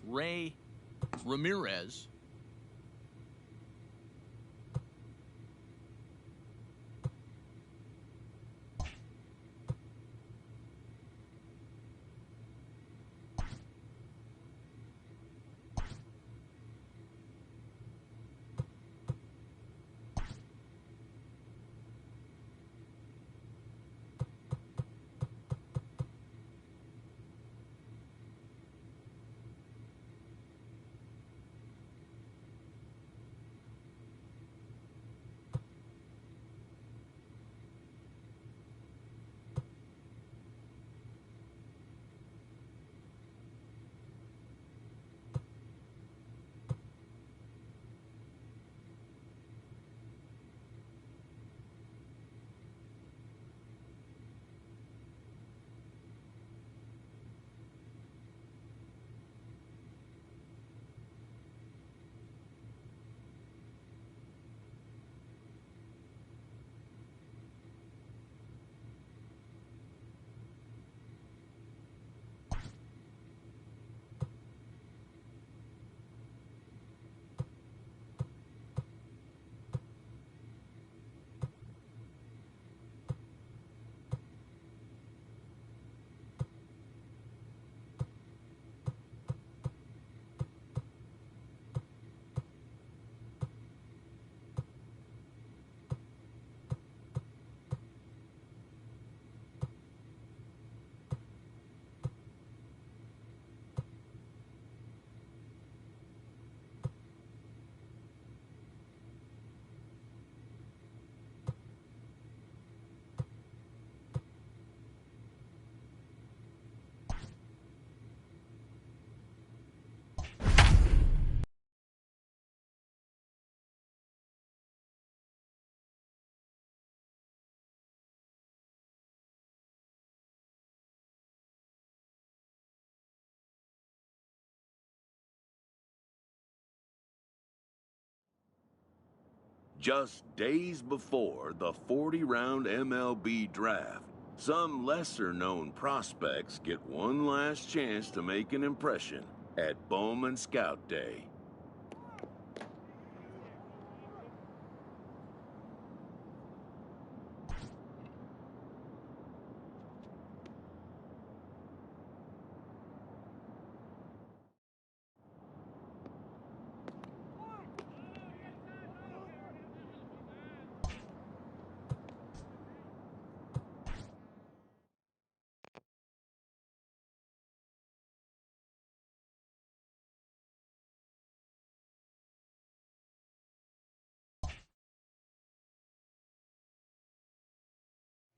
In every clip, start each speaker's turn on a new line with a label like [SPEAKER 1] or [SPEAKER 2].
[SPEAKER 1] Ray Ramirez.
[SPEAKER 2] Just days before the 40-round MLB draft, some lesser-known prospects get one last chance to make an impression at Bowman Scout Day.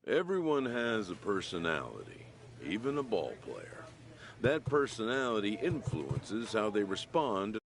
[SPEAKER 2] Everyone has a personality, even a ball player. That personality influences how they respond.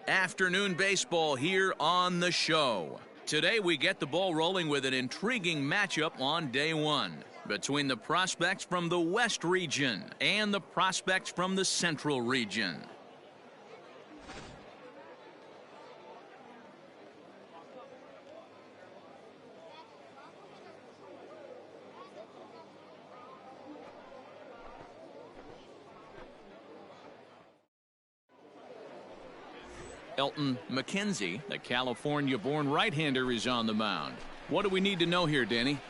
[SPEAKER 1] Afternoon baseball here on the show. Today we get the ball rolling with an intriguing matchup on day one between the prospects from the West region and the prospects from the Central region. Elton McKenzie, the California-born right-hander, is on the mound. What do we need to know here, Danny?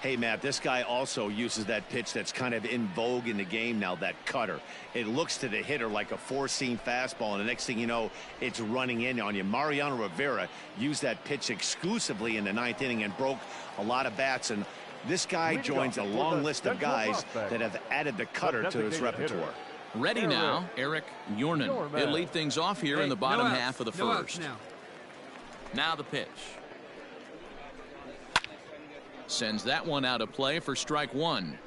[SPEAKER 3] Hey, Matt, this guy also uses that pitch that's kind of in vogue in the game now, that cutter. It looks to the hitter like a four-seam fastball, and the next thing you know, it's running in on you. Mariano Rivera used that pitch exclusively in the ninth inning and broke a lot of bats, and this guy joins a long list of guys that have added the cutter to his repertoire.
[SPEAKER 1] Ready now, Eric Yornan. He'll lead things off here in the bottom half of the first. Now the pitch. Sends that one out of play for strike one.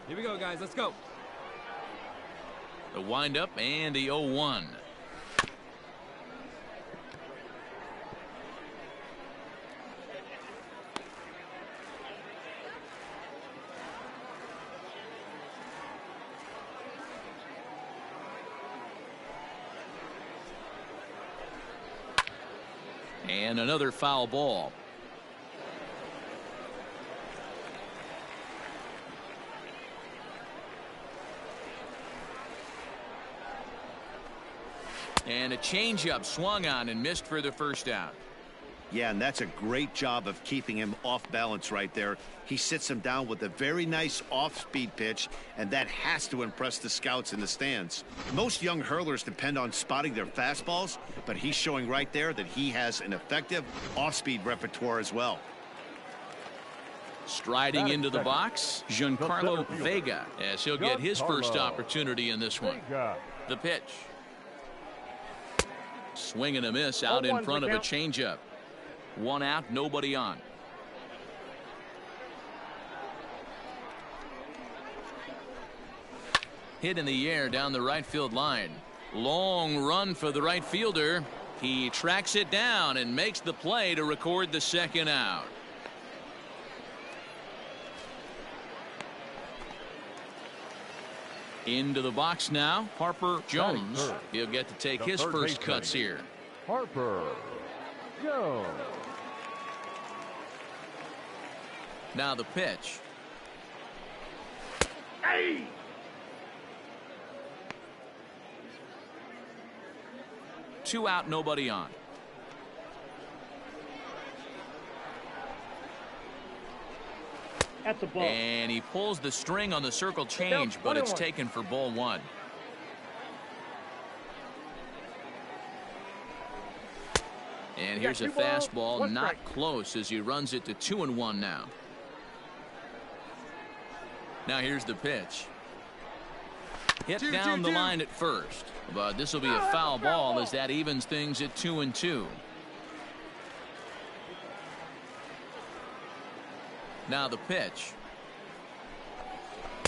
[SPEAKER 4] Here we go, guys. Let's go.
[SPEAKER 1] The windup and the 0-1. And another foul ball. And a changeup swung on and missed for the first out.
[SPEAKER 3] Yeah, and that's a great job of keeping him off balance right there. He sits him down with a very nice off-speed pitch, and that has to impress the scouts in the stands. Most young hurlers depend on spotting their fastballs, but he's showing right there that he has an effective off-speed repertoire as well.
[SPEAKER 1] Striding into the box, Giancarlo Vega, as he'll get his first opportunity in this one. The pitch. Swing and a miss out in front of a changeup. One out, nobody on. Hit in the air down the right field line. Long run for the right fielder. He tracks it down and makes the play to record the second out. Into the box now, Harper Jones. He'll get to take his first cuts here.
[SPEAKER 5] Harper Jones.
[SPEAKER 1] Now the pitch.
[SPEAKER 2] Hey!
[SPEAKER 1] Two out, nobody on.
[SPEAKER 5] That's a ball.
[SPEAKER 1] And he pulls the string on the circle change, but it's taken for ball one. And here's a fastball, not close, as he runs it to 2-1 now. Now here's the pitch. Hit down the line at first, but this will be a foul ball as that evens things at 2-2. Now the pitch.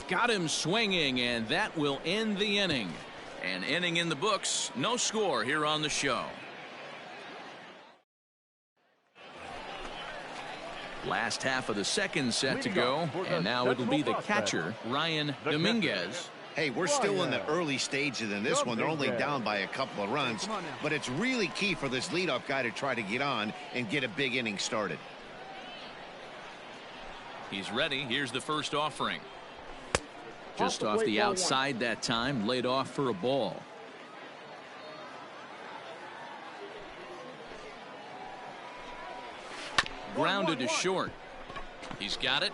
[SPEAKER 1] Got him swinging, and that will end the inning. An inning in the books, no score here on the show. Last half of the second set to go, and now it'll be the catcher, Ryan Dominguez.
[SPEAKER 3] Hey, we're still in the early stages in this one. They're only down by a couple of runs, but it's really key for this leadoff guy to try to get on and get a big inning started.
[SPEAKER 1] He's ready. Here's the first offering. Just off the outside that time, laid off for a ball. Grounded to short. He's got it.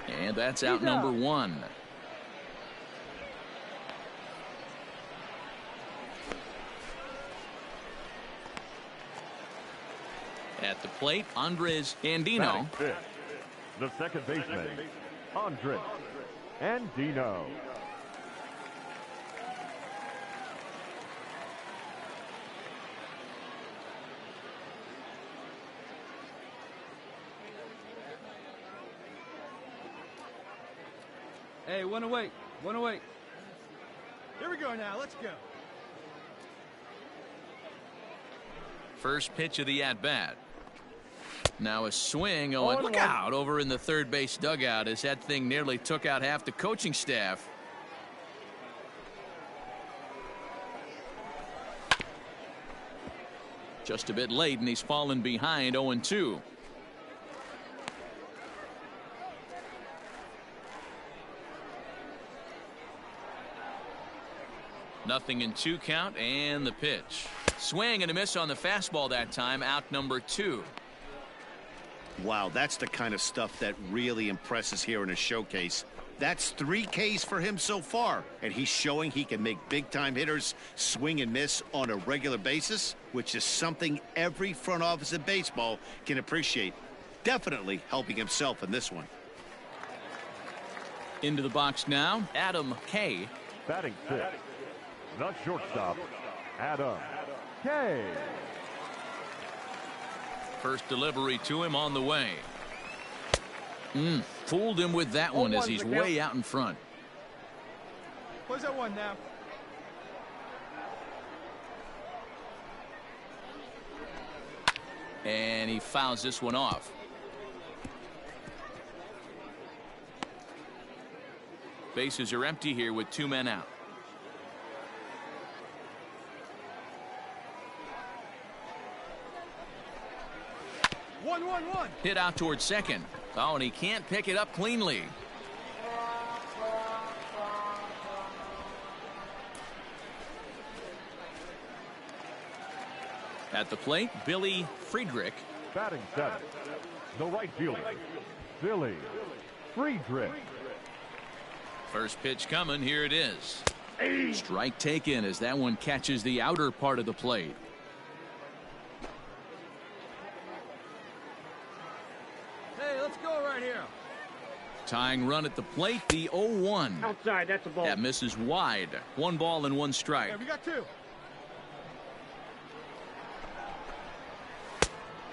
[SPEAKER 1] And that's out number one. At the plate, Andres Andino.
[SPEAKER 5] The second baseman, Andres Andino.
[SPEAKER 4] Hey, one away. One away.
[SPEAKER 6] Here we go now. Let's go.
[SPEAKER 1] First pitch of the at-bat. Now a swing. Oh, and look out over in the third base dugout as that thing nearly took out half the coaching staff. Just a bit late, and he's fallen behind 0-2. Nothing in 2 count, and the pitch. Swing and a miss on the fastball that time, out number 2.
[SPEAKER 3] Wow, that's the kind of stuff that really impresses here in a showcase. That's 3 Ks for him so far, and he's showing he can make big-time hitters swing and miss on a regular basis, which is something every front office in baseball can appreciate. Definitely helping himself in this one.
[SPEAKER 1] Into the box now, Adam K.
[SPEAKER 5] Batting 6, the shortstop, Adam K.
[SPEAKER 1] First delivery to him on the way. Fooled him with that one as he's way out in front.
[SPEAKER 6] Where's that one now?
[SPEAKER 1] And he fouls this one off. Bases are empty here with 2 men out.
[SPEAKER 6] One.
[SPEAKER 1] Hit out towards second. Oh, and he can't pick it up cleanly. At the plate, Billy Friedrich.
[SPEAKER 5] Batting 7, the right fielder, Billy Friedrich.
[SPEAKER 1] First pitch coming. Here it is. Strike taken as that one catches the outer part of the plate.
[SPEAKER 6] Hey, let's go right here.
[SPEAKER 1] Tying run at the plate, the 0-1.
[SPEAKER 7] Outside, that's a ball.
[SPEAKER 1] That misses wide. 1 ball and 1 strike.
[SPEAKER 6] Yeah, we got 2.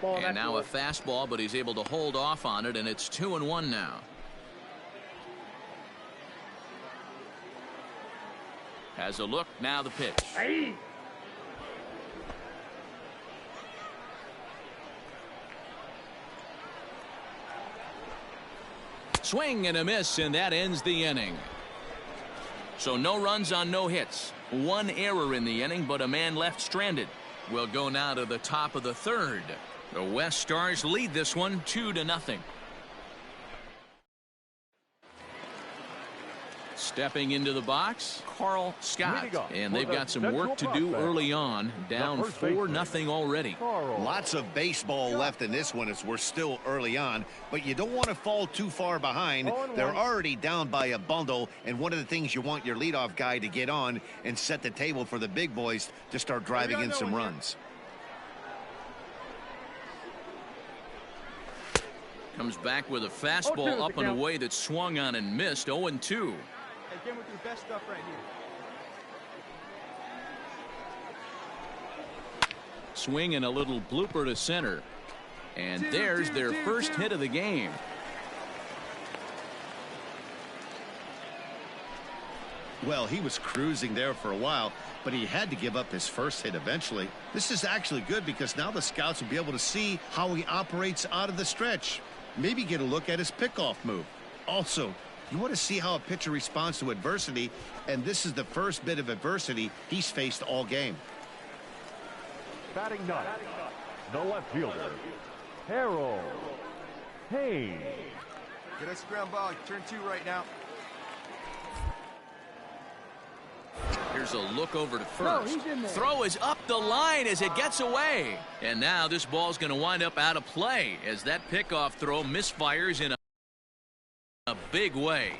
[SPEAKER 7] Ball,
[SPEAKER 1] And now a fastball, but he's able to hold off on it, and it's 2-1 now. Has a look, now the pitch.
[SPEAKER 7] Hey.
[SPEAKER 1] Swing and a miss, and that ends the inning. So no runs on no hits. 1 error in the inning, but a man left stranded. We'll go now to the top of the 3rd. The West Stars lead this one 2-0. Stepping into the box, Carl Scott. And they've got some work to do early on. Down 4-0 already.
[SPEAKER 3] Lots of baseball left in this one as we're still early on, but you don't want to fall too far behind. They're already down by a bundle, and one of the things you want your leadoff guy to get on and set the table for the big boys to start driving in some runs.
[SPEAKER 1] Comes back with a fastball up and away that swung on and missed. 0-2.
[SPEAKER 6] Again with your best stuff right here.
[SPEAKER 1] Swing and a little blooper to center. And there's their first hit of the game.
[SPEAKER 3] Well, he was cruising there for a while, but he had to give up his first hit eventually. This is actually good because now the scouts will be able to see how he operates out of the stretch. Maybe get a look at his pickoff move. Also, you want to see how a pitcher responds to adversity, and this is the first bit of adversity he's faced all game.
[SPEAKER 5] Batting 9, the left fielder, Harold Haynes.
[SPEAKER 6] Get us ground ball. Turn 2 right now.
[SPEAKER 1] Here's a look over to first. Throw is up the line as it gets away. And now this ball's going to wind up out of play as that pickoff throw misfires in a big way.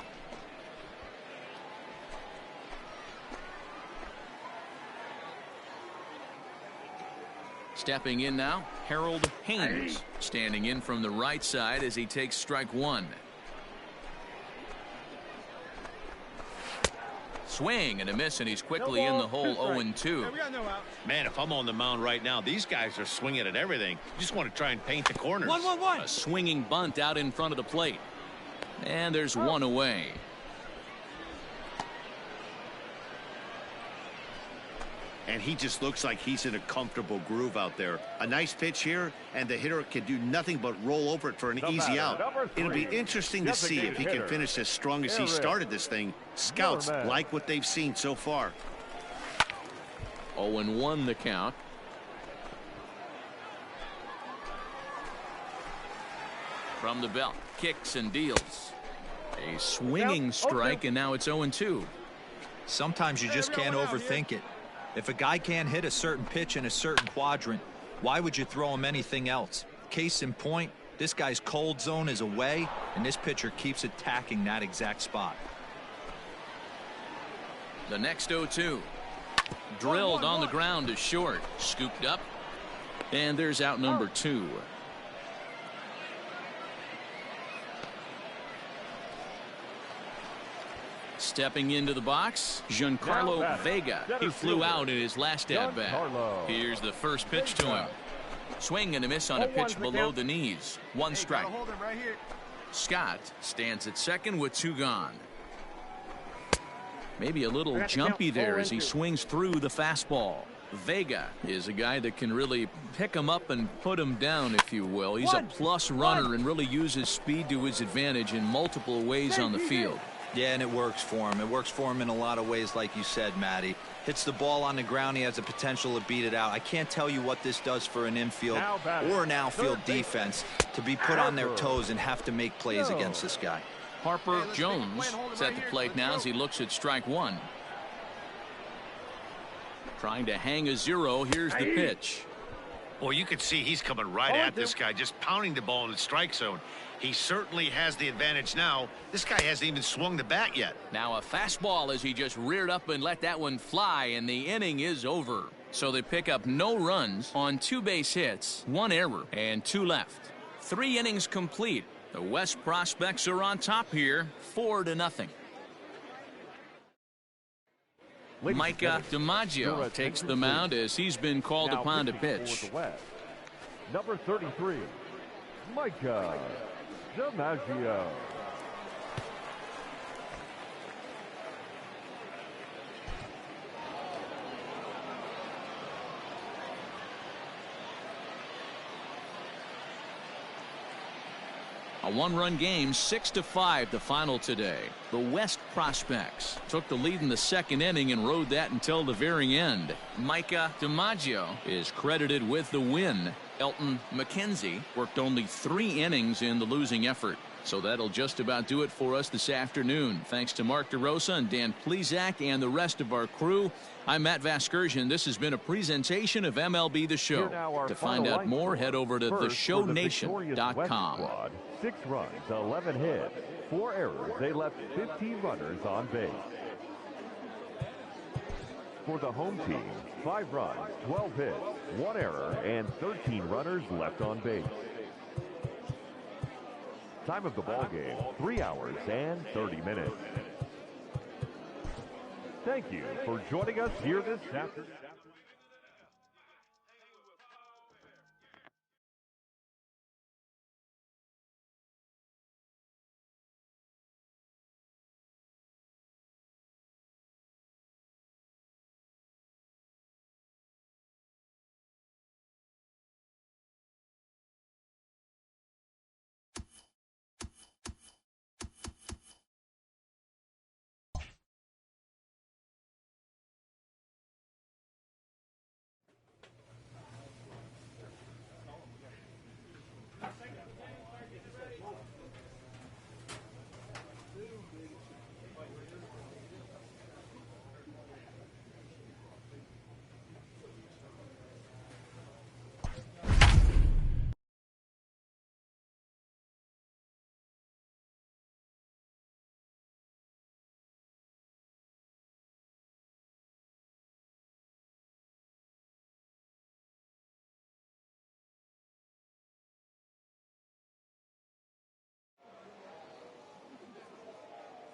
[SPEAKER 1] Stepping in now, Harold Haynes, standing in from the right side as he takes strike 1. Swing and a miss, and he's quickly in the hole. 0-2.
[SPEAKER 3] Man, if I'm on the mound right now, these guys are swinging at everything. You just want to try and paint the corners.
[SPEAKER 1] 1-1-1. A swinging bunt out in front of the plate. And there's 1 away.
[SPEAKER 3] and he just looks like he's in a comfortable groove out there. A nice pitch here, and the hitter can do nothing but roll over it for an easy out. It'll be interesting to see if he can finish as strong as he started this thing. Scouts like what they've seen so far.
[SPEAKER 1] 0-1 the count. From the belt, kicks and deals. A swinging strike, and now it's 0-2.
[SPEAKER 7] Sometimes you just can't overthink it. If a guy can't hit a certain pitch in a certain quadrant, why would you throw him anything else? Case in point, this guy's cold zone is away, and this pitcher keeps attacking that exact spot.
[SPEAKER 1] The next 0-2. Drilled on the ground to short. Scooped up. And there's out number 2. Stepping into the box, Giancarlo Vega. He flew out in his last at-bat. Here's the first pitch to him. Swing and a miss on a pitch below the knees. 1 strike. Scott stands at second with 2 gone. Maybe a little jumpy there as he swings through the fastball. Vega is a guy that can really pick him up and put him down, if you will. He's a plus runner and really uses speed to his advantage in multiple ways on the field.
[SPEAKER 7] Yeah, and it works for him. It works for him in a lot of ways, like you said, Matty. Hits the ball on the ground, he has the potential to beat it out. I can't tell you what this does for an infield or an outfield defense to be put on their toes and have to make plays against this guy.
[SPEAKER 1] Harper Jones is at the plate now as he looks at strike 1. Trying to hang a 0. Here's the pitch.
[SPEAKER 3] Well, you can see he's coming right at this guy, just pounding the ball in the strike zone. He certainly has the advantage now. This guy hasn't even swung the bat yet.
[SPEAKER 1] Now a fastball as he just reared up and let that one fly, and the inning is over. So they pick up no runs on 2 base hits, 1 error, and 2 left. 3 innings complete. The West prospects are on top here, 4-0. Micah DiMaggio takes the mound as he's been called upon to pitch.
[SPEAKER 5] Number 33, Micah DiMaggio.
[SPEAKER 1] A 1-run game, 6-5 the final today. The West prospects took the lead in the 2nd inning and rode that until the very end. Micah DiMaggio is credited with the win. Elton McKenzie worked only 3 innings in the losing effort. So that'll just about do it for us this afternoon. Thanks to Mark DeRosa and Dan Plesac and the rest of our crew. I'm Matt Vasgersian. This has been a presentation of MLB The Show. To find out more, head over to theshownation.com.
[SPEAKER 5] 6 runs, 11 hits, 4 errors. They left 15 runners on base. For the home team, 5 runs, 12 hits, 1 error, and 13 runners left on base. Time of the ball game, 3 hours and 30 minutes. Thank you for joining us here this afternoon.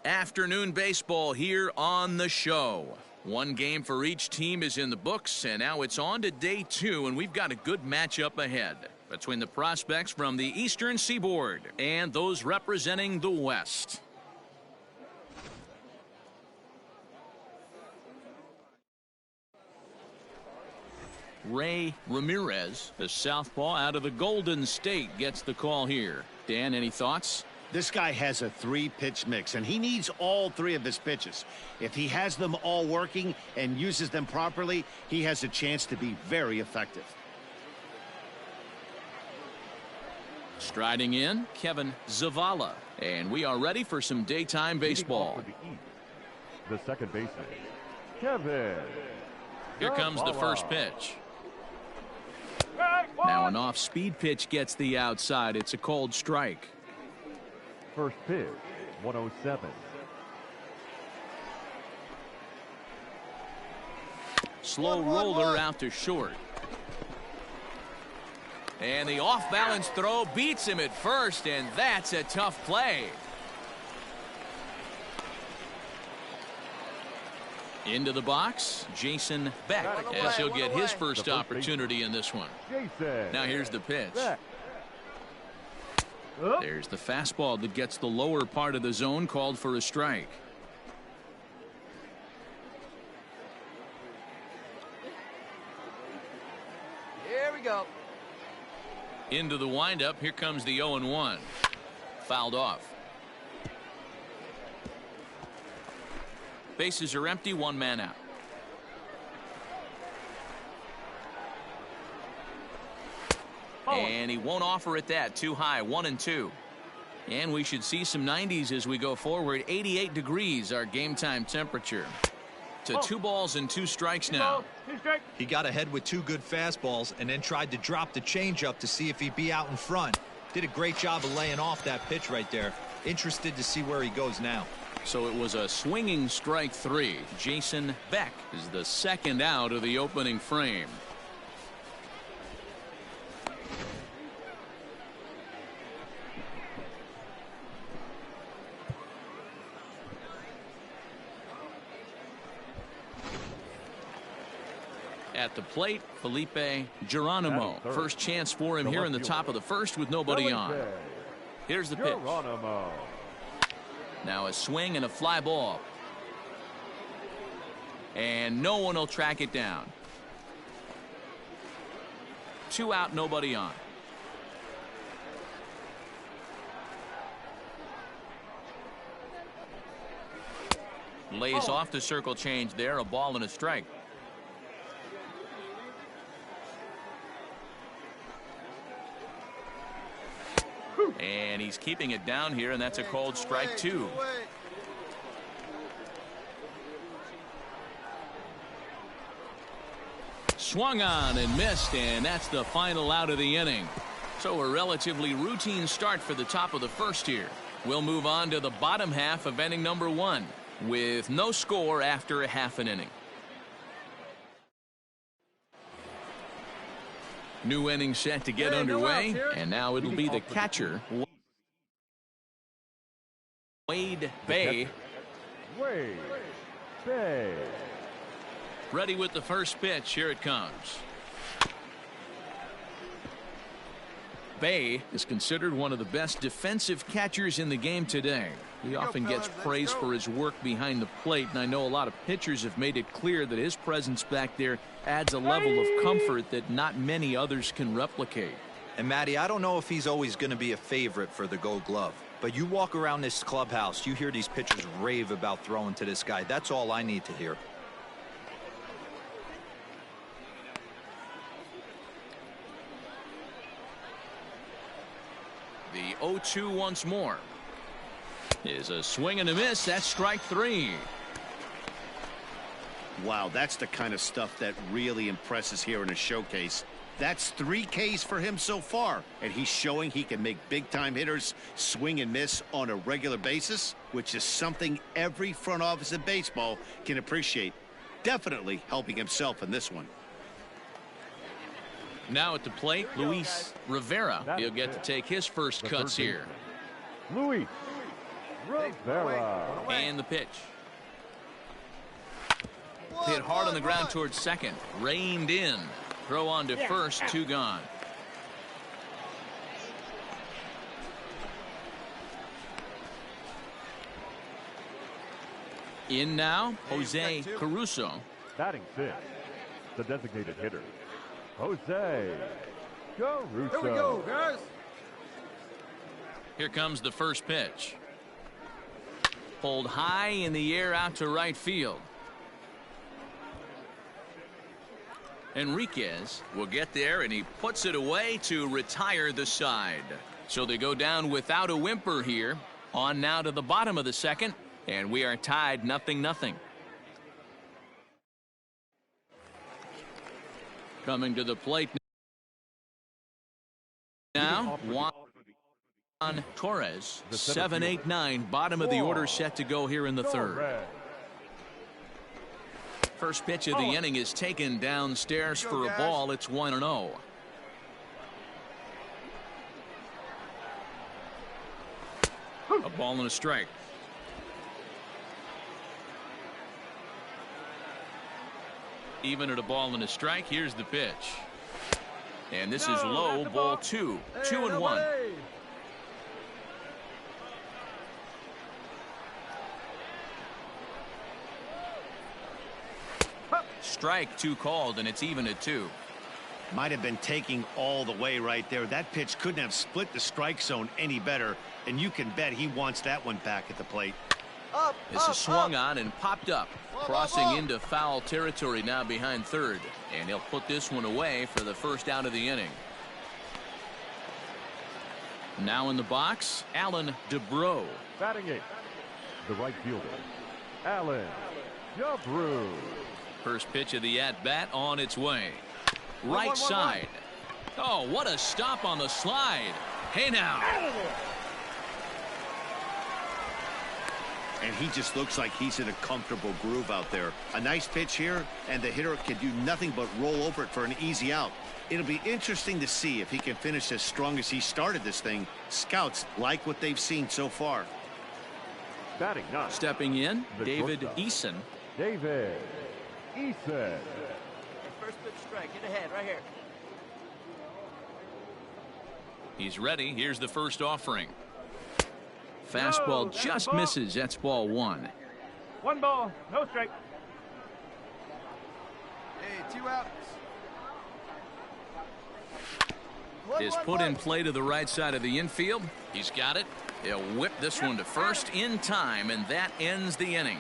[SPEAKER 1] Afternoon baseball here on the show. 1 game for each team is in the books, and now it's on to day 2, and we've got a good matchup ahead between the prospects from the Eastern Seaboard and those representing the West. Ray Ramirez, the southpaw out of the Golden State, gets the call here. Dan, any thoughts?
[SPEAKER 3] This guy has a 3-pitch mix, and he needs all 3 of his pitches. If he has them all working and uses them properly, he has a chance to be very effective.
[SPEAKER 1] Striding in, Kevin Zavala. And we are ready for some daytime baseball.
[SPEAKER 5] The second baseman, Kevin.
[SPEAKER 1] Here comes the first pitch. Now an off-speed pitch gets the outside. It's a cold strike.
[SPEAKER 5] First pitch, 107.
[SPEAKER 1] Slow roller out to short. And the off-balance throw beats him at first, and that's a tough play. Into the box, Jason Beck, as he'll get his first opportunity in this one. Now here's the pitch. There's the fastball that gets the lower part of the zone, called for a strike.
[SPEAKER 6] Here we go.
[SPEAKER 1] Into the windup, here comes the 0-1. Fouled off. Bases are empty, 1 man out. And he won't offer it that. Too high, 1-2. And we should see some 90s as we go forward. 88 degrees, our game time temperature. To 2 balls and 2 strikes now.
[SPEAKER 7] He got ahead with 2 good fastballs and then tried to drop the changeup to see if he'd be out in front. Did a great job of laying off that pitch right there. Interested to see where he goes now.
[SPEAKER 1] So it was a swinging strike 3. Jason Beck is the second out of the opening frame. At the plate, Felipe Geronimo. First chance for him here in the top of the first with nobody on. Here's the pitch. Now a swing and a fly ball. And no one will track it down. 2 out, nobody on. Lays off the circle change there, a ball and a strike. And he's keeping it down here, and that's a cold strike 2. Swung on and missed, and that's the final out of the inning. So a relatively routine start for the top of the first here. We'll move on to the bottom half of inning number 1 with no score after a half an inning. New inning set to get underway, and now it'll be the catcher, Wade Bay.
[SPEAKER 5] Wade Bay.
[SPEAKER 1] Ready with the first pitch. Here it comes. Bay is considered one of the best defensive catchers in the game today. He often gets praise for his work behind the plate, and I know a lot of pitchers have made it clear that his presence back there adds a level of comfort that not many others can replicate.
[SPEAKER 7] And Matty, I don't know if he's always going to be a favorite for the Gold Glove, but you walk around this clubhouse, you hear these pitchers rave about throwing to this guy. That's all I need to hear.
[SPEAKER 1] The 0-2 once more. Is a swing and a miss. That's strike 3.
[SPEAKER 3] Wow, that's the kind of stuff that really impresses here in a showcase. That's 3 Ks for him so far, and he's showing he can make big-time hitters swing and miss on a regular basis, which is something every front office in baseball can appreciate. Definitely helping himself in this one.
[SPEAKER 1] Now at the plate, Luis Rivera. He'll get to take his first cuts here.
[SPEAKER 5] Luis Rivera.
[SPEAKER 1] And the pitch. Hit hard on the ground towards second. Reined in. Throw on to first. 2 gone. In now, Jose Caruso.
[SPEAKER 5] Batting 6, the designated hitter, Jose Caruso.
[SPEAKER 4] Here we go, guys.
[SPEAKER 1] Here comes the first pitch. Pulled high in the air out to right field. Enriquez will get there, and he puts it away to retire the side. So they go down without a whimper here. On now to the bottom of the second, and we are tied 0-0. Coming to the plate now, Juan Torres, 7-8-9, bottom of the order set to go here in the third. First pitch of the inning is taken downstairs for a ball. It's 1-0. A ball and a strike. Even at a ball and a strike, here's the pitch. And this is low, ball 2. 2-1. Strike 2 called, and it's even at 2.
[SPEAKER 3] Might have been taking all the way right there. That pitch couldn't have split the strike zone any better, and you can bet he wants that one back at the plate.
[SPEAKER 1] This is swung on and popped up, crossing into foul territory now behind third, and he'll put this one away for the first out of the inning. Now in the box, Alan DeBro.
[SPEAKER 5] Batting eighth, the right fielder, Alan DeBro.
[SPEAKER 1] First pitch of the at-bat on its way. Right side. Oh, what a stop on the slide. Hey now.
[SPEAKER 3] And he just looks like he's in a comfortable groove out there. A nice pitch here, and the hitter can do nothing but roll over it for an easy out. It'll be interesting to see if he can finish as strong as he started this thing. Scouts like what they've seen so far.
[SPEAKER 5] Batting ninth.
[SPEAKER 1] Stepping in, David Eason.
[SPEAKER 5] David Eason.
[SPEAKER 6] First pitch strike. Get ahead right here.
[SPEAKER 1] He's ready. Here's the first offering. Fastball just misses. That's ball 1.
[SPEAKER 5] 1 ball, no strike.
[SPEAKER 6] Hey, 2 outs.
[SPEAKER 1] Is put in play to the right side of the infield. He's got it. He'll whip this one to first in time, and that ends the inning.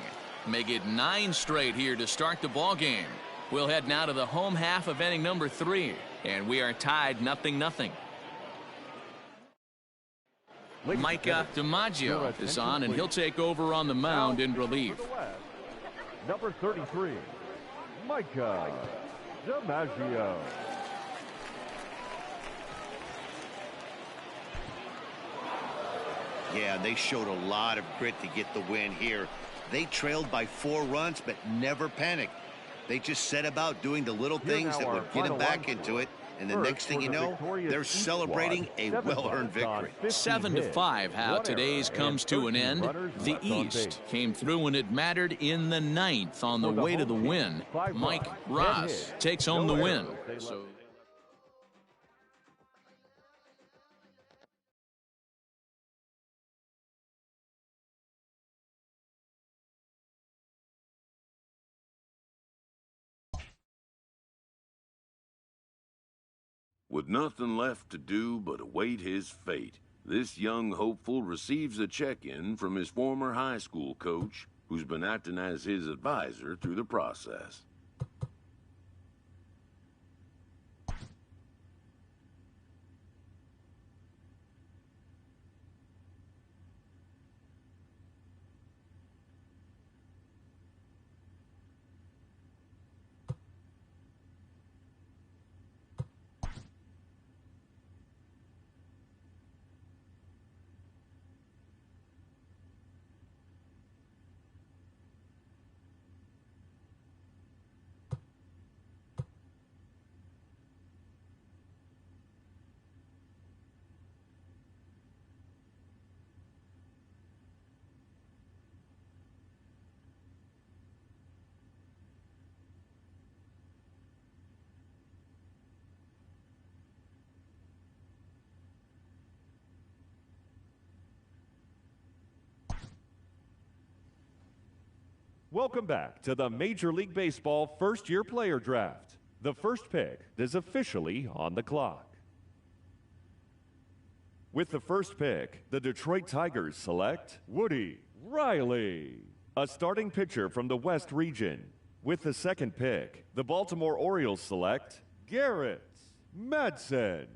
[SPEAKER 1] Make it 9 straight here to start the ball game. We'll head now to the home half of inning number 3, and we are tied 0-0. Micah DiMaggio is on, and he'll take over on the mound in relief.
[SPEAKER 5] Number 33, Micah DiMaggio.
[SPEAKER 3] Yeah, they showed a lot of grit to get the win here. They trailed by 4 runs, but never panicked. They just set about doing the little things that would get them back into it. And the next thing you know, they're celebrating a well-earned victory.
[SPEAKER 1] 7-5, how today's comes to an end. The East came through when it mattered in the 9th on the way to the win. Mike Ross takes home the win.
[SPEAKER 2] With nothing left to do but await his fate, this young hopeful receives a check-in from his former high school coach, who's been acting as his advisor through the process.
[SPEAKER 5] Welcome back to the Major League Baseball first-year player draft. The first pick is officially on the clock. With the first pick, the Detroit Tigers select Woody Riley, a starting pitcher from the West region. With the second pick, the Baltimore Orioles select Garrett Madsen,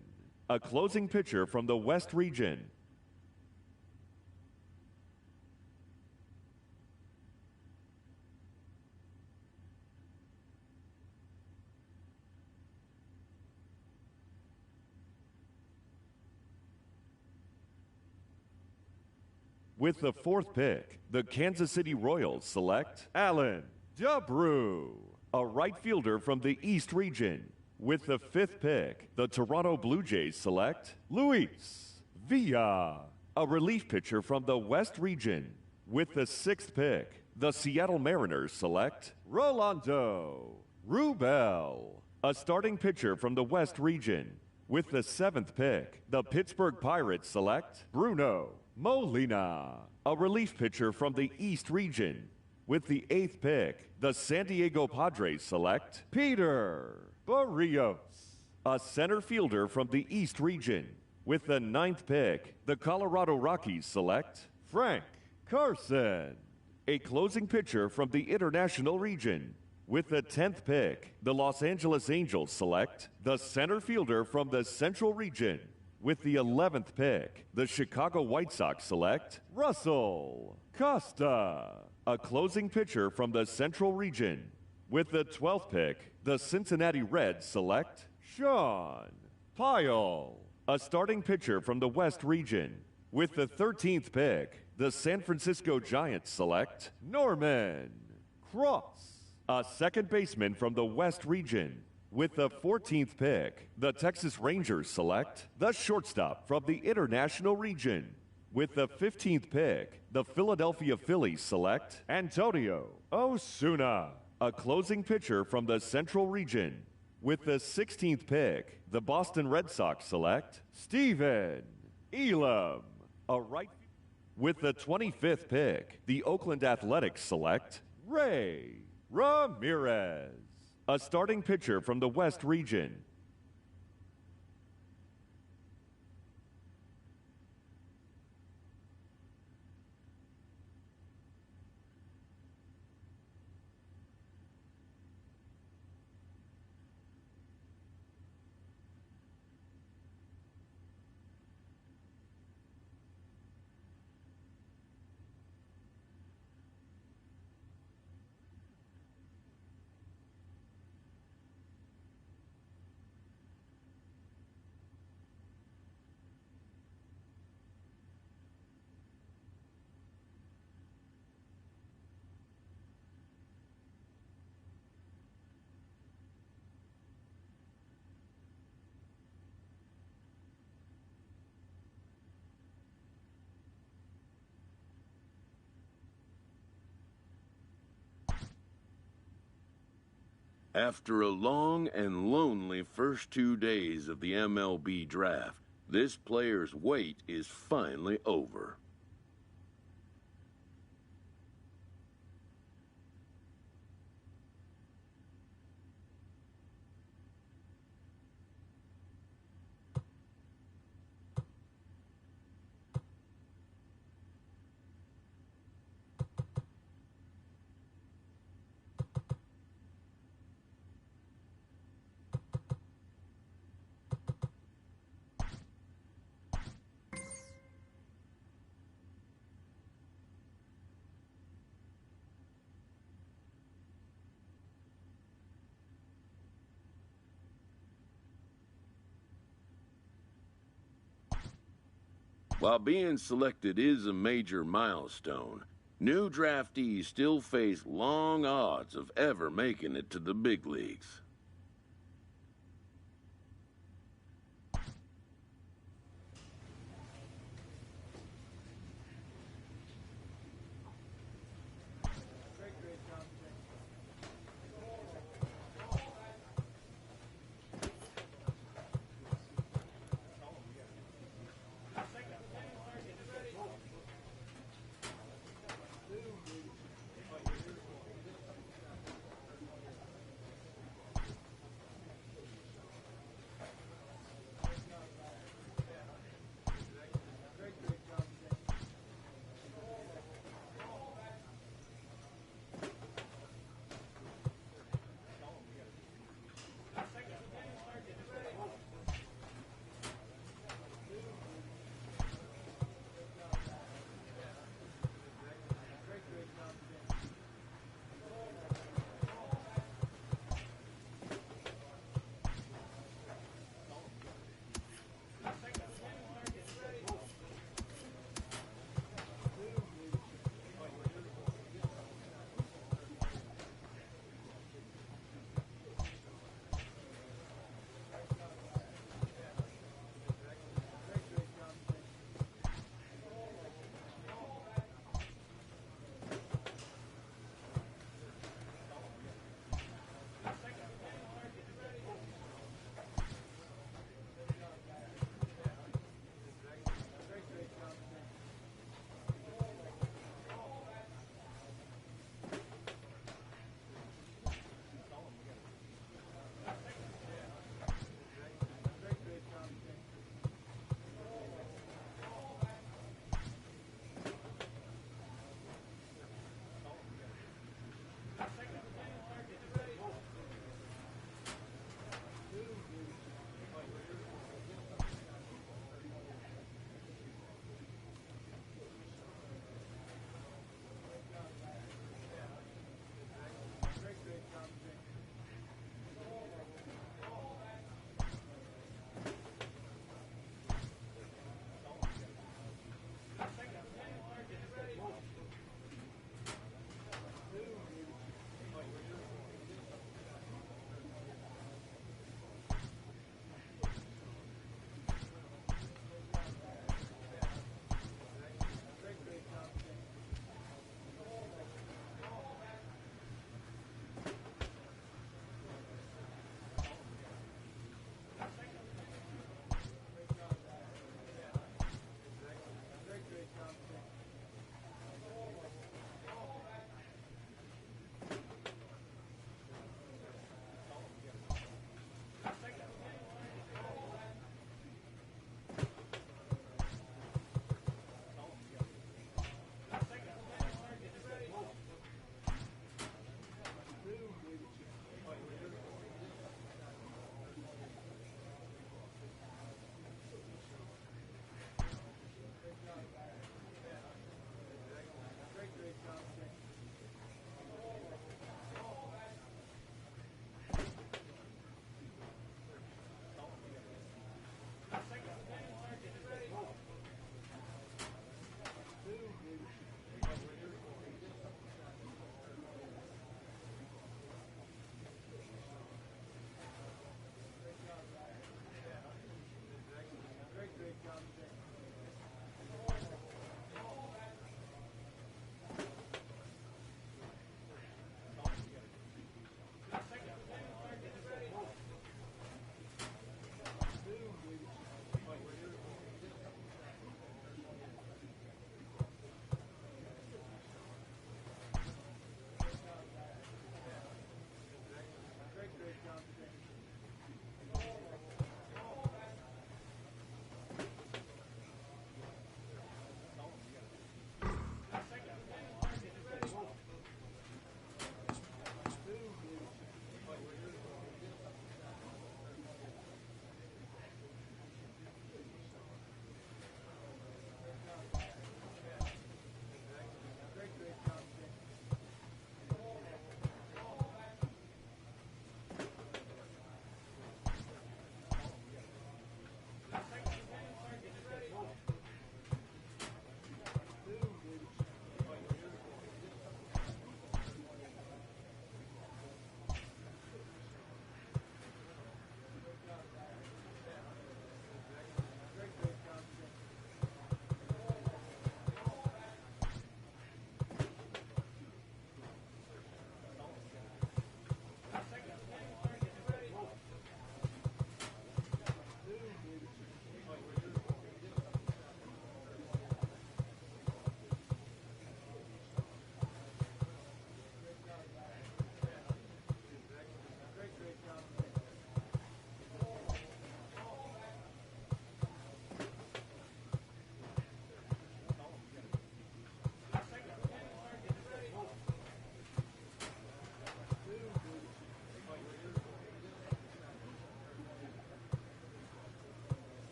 [SPEAKER 5] a closing pitcher from the West region. With the fourth pick, the Kansas City Royals select Alan Dubrew, a right fielder from the East region. With the fifth pick, the Toronto Blue Jays select Luis Villa, a relief pitcher from the West region. With the sixth pick, the Seattle Mariners select Rolando Rubel, a starting pitcher from the West region. With the seventh pick, the Pittsburgh Pirates select Bruno Molina, a relief pitcher from the East region. With the eighth pick, the San Diego Padres select Peter Barrios, a center fielder from the East region. With the ninth pick, the Colorado Rockies select Frank Carson, a closing pitcher from the International region. With the 10th pick, the Los Angeles Angels select the center fielder from the Central region. With the 11th pick, the Chicago White Sox select Russell Costa, a closing pitcher from the Central region. With the 12th pick, the Cincinnati Reds select Sean Pyle, a starting pitcher from the West region. With the 13th pick, the San Francisco Giants select Norman Cross, a second baseman from the West region. With the 14th pick, the Texas Rangers select the shortstop from the International region. With the 15th pick, the Philadelphia Phillies select Antonio Osuna, a closing pitcher from the Central region. With the 16th pick, the Boston Red Sox select Steven Elam, a right. With the 25th pick, the Oakland Athletics select Ray Ramirez, a starting pitcher from the West region.
[SPEAKER 2] After a long and lonely first 2 days of the MLB draft, this player's wait is finally over. While being selected is a major milestone, new draftees still face long odds of ever making it to the big leagues.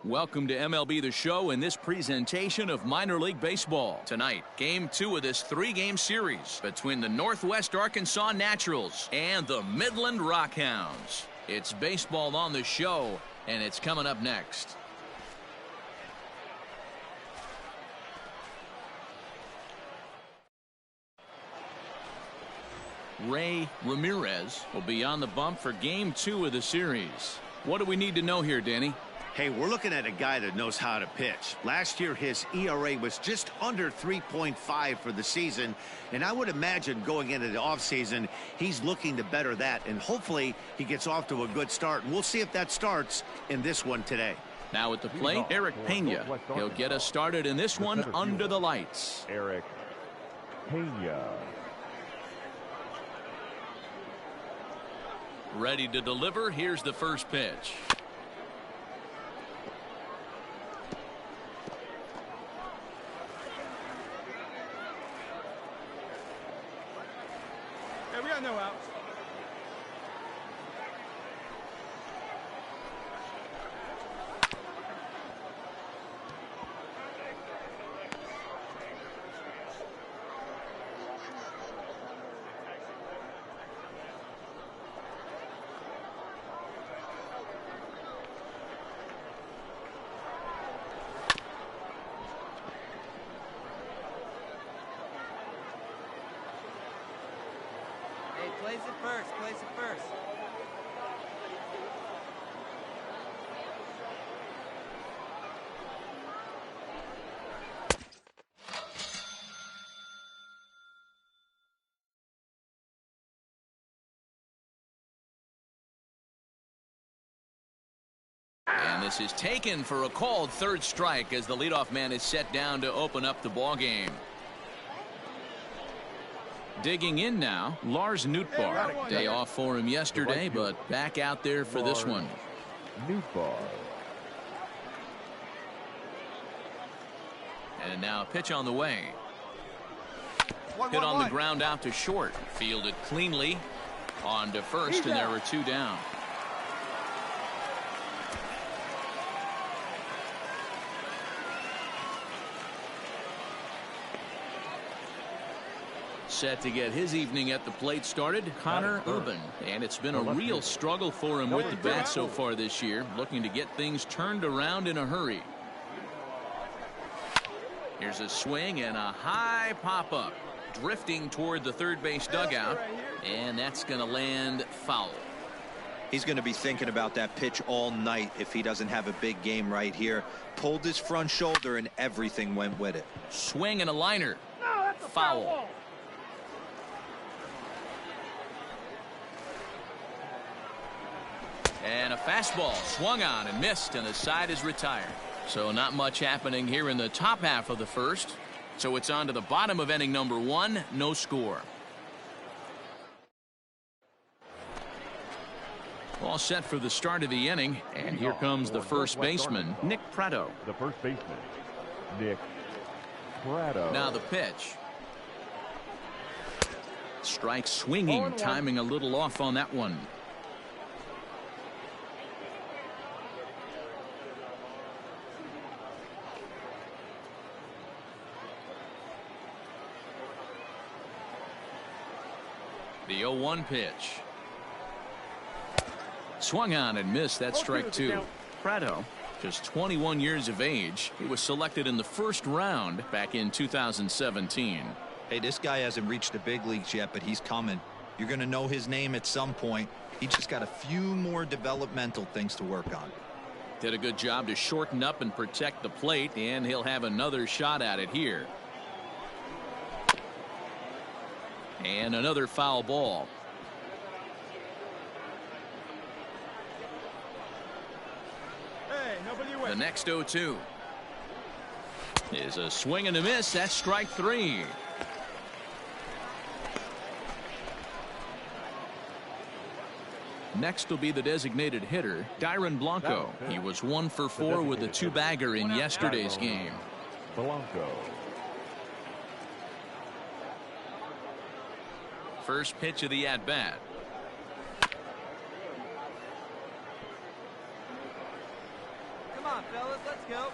[SPEAKER 1] Welcome to MLB The Show in this presentation of minor league baseball. Tonight, Game 2 of this 3-game series between the Northwest Arkansas Naturals and the Midland Rockhounds. It's baseball on the show, and it's coming up next. Ray Ramirez will be on the bump for Game 2 of the series. What do we need to know here, Danny?
[SPEAKER 3] Hey, we're looking at a guy that knows how to pitch. Last year, his ERA was just under 3.5 for the season, and I would imagine going into the offseason, he's looking to better that, and hopefully he gets off to a good start, and we'll see if that starts in this one today.
[SPEAKER 1] Now at the plate, Eric Pena. He'll get us started in this one under the lights.
[SPEAKER 5] Eric Pena.
[SPEAKER 1] Ready to deliver. Here's the first pitch.
[SPEAKER 6] Hey, we got no outs. Plays it first, plays it first.
[SPEAKER 1] And this is taken for a called third strike as the leadoff man is set down to open up the ball game. Digging in now, Lars Nootbaar. Day off for him yesterday, but back out there for this one.
[SPEAKER 5] Nootbaar.
[SPEAKER 1] And now a pitch on the way. Hit on the ground out to short. Fielded cleanly on to first, and there were 2 down. Set to get his evening at the plate started, Connor Urban. And it's been a real struggle for him with the bat so far this year, looking to get things turned around in a hurry. Here's a swing and a high pop-up, drifting toward the third base dugout, and that's going to land foul.
[SPEAKER 7] He's going to be thinking about that pitch all night if he doesn't have a big game right here. Pulled his front shoulder and everything went with it.
[SPEAKER 1] Swing and a liner. Foul. And a fastball swung on and missed, and the side is retired. So not much happening here in the top half of the first. So it's on to the bottom of inning number 1. No score. All set for the start of the inning. And here comes the first baseman, Nick Pratto.
[SPEAKER 5] The first baseman, Nick Pratto.
[SPEAKER 1] Now the pitch. Strike swinging, timing a little off on that one. The 0-1 pitch. Swung on and missed. That strike 2. Pratto, just 21 years of age. He was selected in the first round back in 2017.
[SPEAKER 7] Hey, this guy hasn't reached the big leagues yet, but he's coming. You're going to know his name at some point. He just got a few more developmental things to work on.
[SPEAKER 1] Did a good job to shorten up and protect the plate, and he'll have another shot at it here. And another foul ball. The next 0-2 is a swing and a miss. That's strike 3. Next will be the designated hitter, Dyron Blanco. He was 1 for 4 with a 2-bagger in yesterday's game.
[SPEAKER 5] Blanco.
[SPEAKER 1] First pitch of the at-bat.
[SPEAKER 6] Come on, fellas, let's go.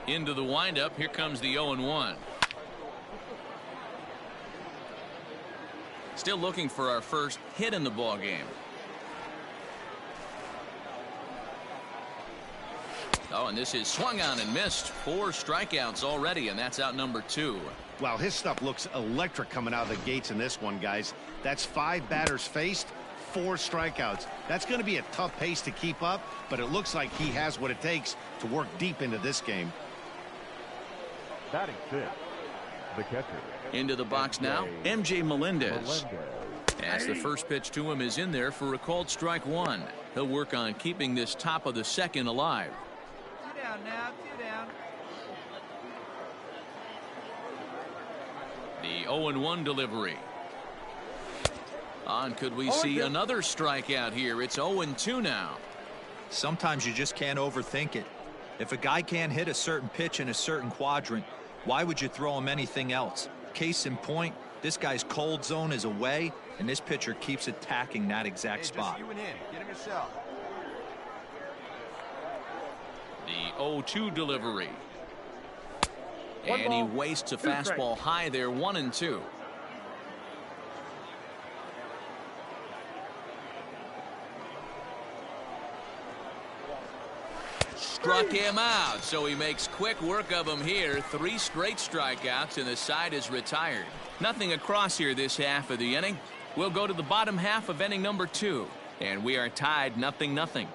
[SPEAKER 1] Into the windup. Here comes the 0-1. Still looking for our first hit in the ball game. Oh, and this is swung on and missed. 4 strikeouts already, and that's out number 2.
[SPEAKER 3] Wow, his stuff looks electric coming out of the gates in this one, guys. That's 5 batters faced, 4 strikeouts. That's going to be a tough pace to keep up, but it looks like he has what it takes to work deep into this game.
[SPEAKER 5] Batting 5th, the catcher.
[SPEAKER 1] Into the box now, MJ Melendez. As the first pitch to him is in there for a called strike 1. He'll work on keeping this top of the second alive.
[SPEAKER 6] 2 down now, 2 down.
[SPEAKER 1] The 0-1 delivery. On, could we see another strikeout here? It's 0-2 now.
[SPEAKER 7] Sometimes you just can't overthink it. If a guy can't hit a certain pitch in a certain quadrant, why would you throw him anything else? Case in point, this guy's cold zone is away, and this pitcher keeps attacking that exact spot.
[SPEAKER 8] Just you and him. Get him yourself.
[SPEAKER 1] The 0-2 delivery. And he wastes a fastball high there, 1-2. Struck him out, so he makes quick work of him here. 3 straight strikeouts, and the side is retired. Nothing across here this half of the inning. We'll go to the bottom half of inning number 2, and we are tied 0-0.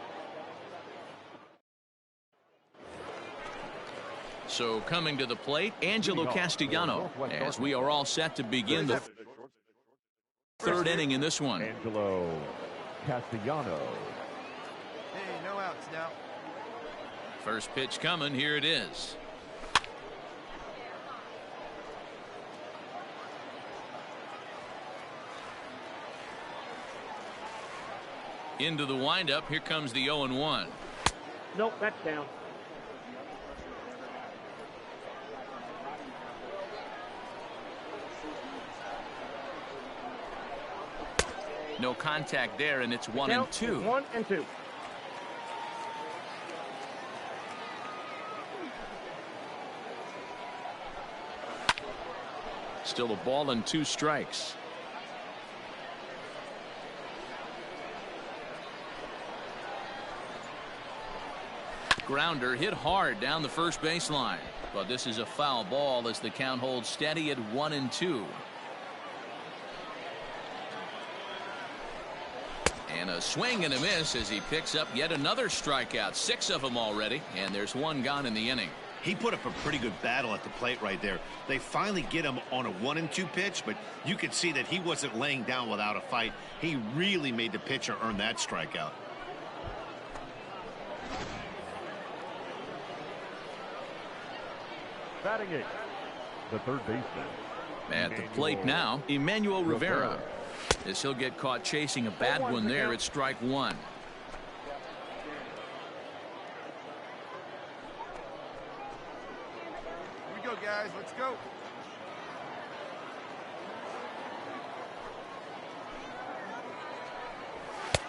[SPEAKER 1] So coming to the plate, Angelo Castellano, as we are all set to begin the 3rd inning in this one.
[SPEAKER 5] Angelo Castellano.
[SPEAKER 8] Hey, no outs now.
[SPEAKER 1] First pitch coming. Here it is. Into the windup. Here comes the 0-1.
[SPEAKER 9] Nope, that's down.
[SPEAKER 1] No contact there, and it's 1-2.
[SPEAKER 9] 1-2.
[SPEAKER 1] Still a ball and 2 strikes. Grounder hit hard down the first baseline, but this is a foul ball as the count holds steady at 1-2. And a swing and a miss as he picks up yet another strikeout. 6 of them already, and there's 1 gone in the inning.
[SPEAKER 3] He put up a pretty good battle at the plate right there. They finally get him on a 1-2 pitch, but you could see that he wasn't laying down without a fight. He really made the pitcher earn that strikeout.
[SPEAKER 5] Batting 8th, the 3rd baseman.
[SPEAKER 1] At the plate now, Emmanuel Rivera. As he'll get caught chasing a bad one there, it's strike 1.
[SPEAKER 8] Here we go, guys. Let's go.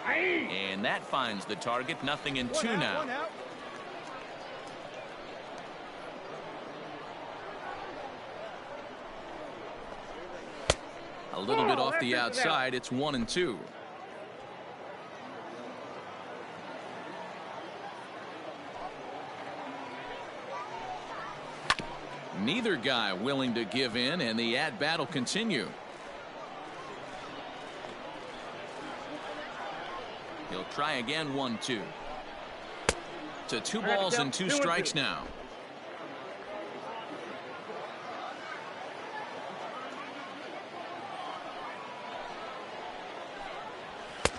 [SPEAKER 1] And that finds the target. 0-2 now.
[SPEAKER 8] 1 out.
[SPEAKER 1] A little bit off the outside. It's 1-2. Neither guy willing to give in, and the at-bat will continue. He'll try again. 1-2. To 2 balls and 2 strikes now.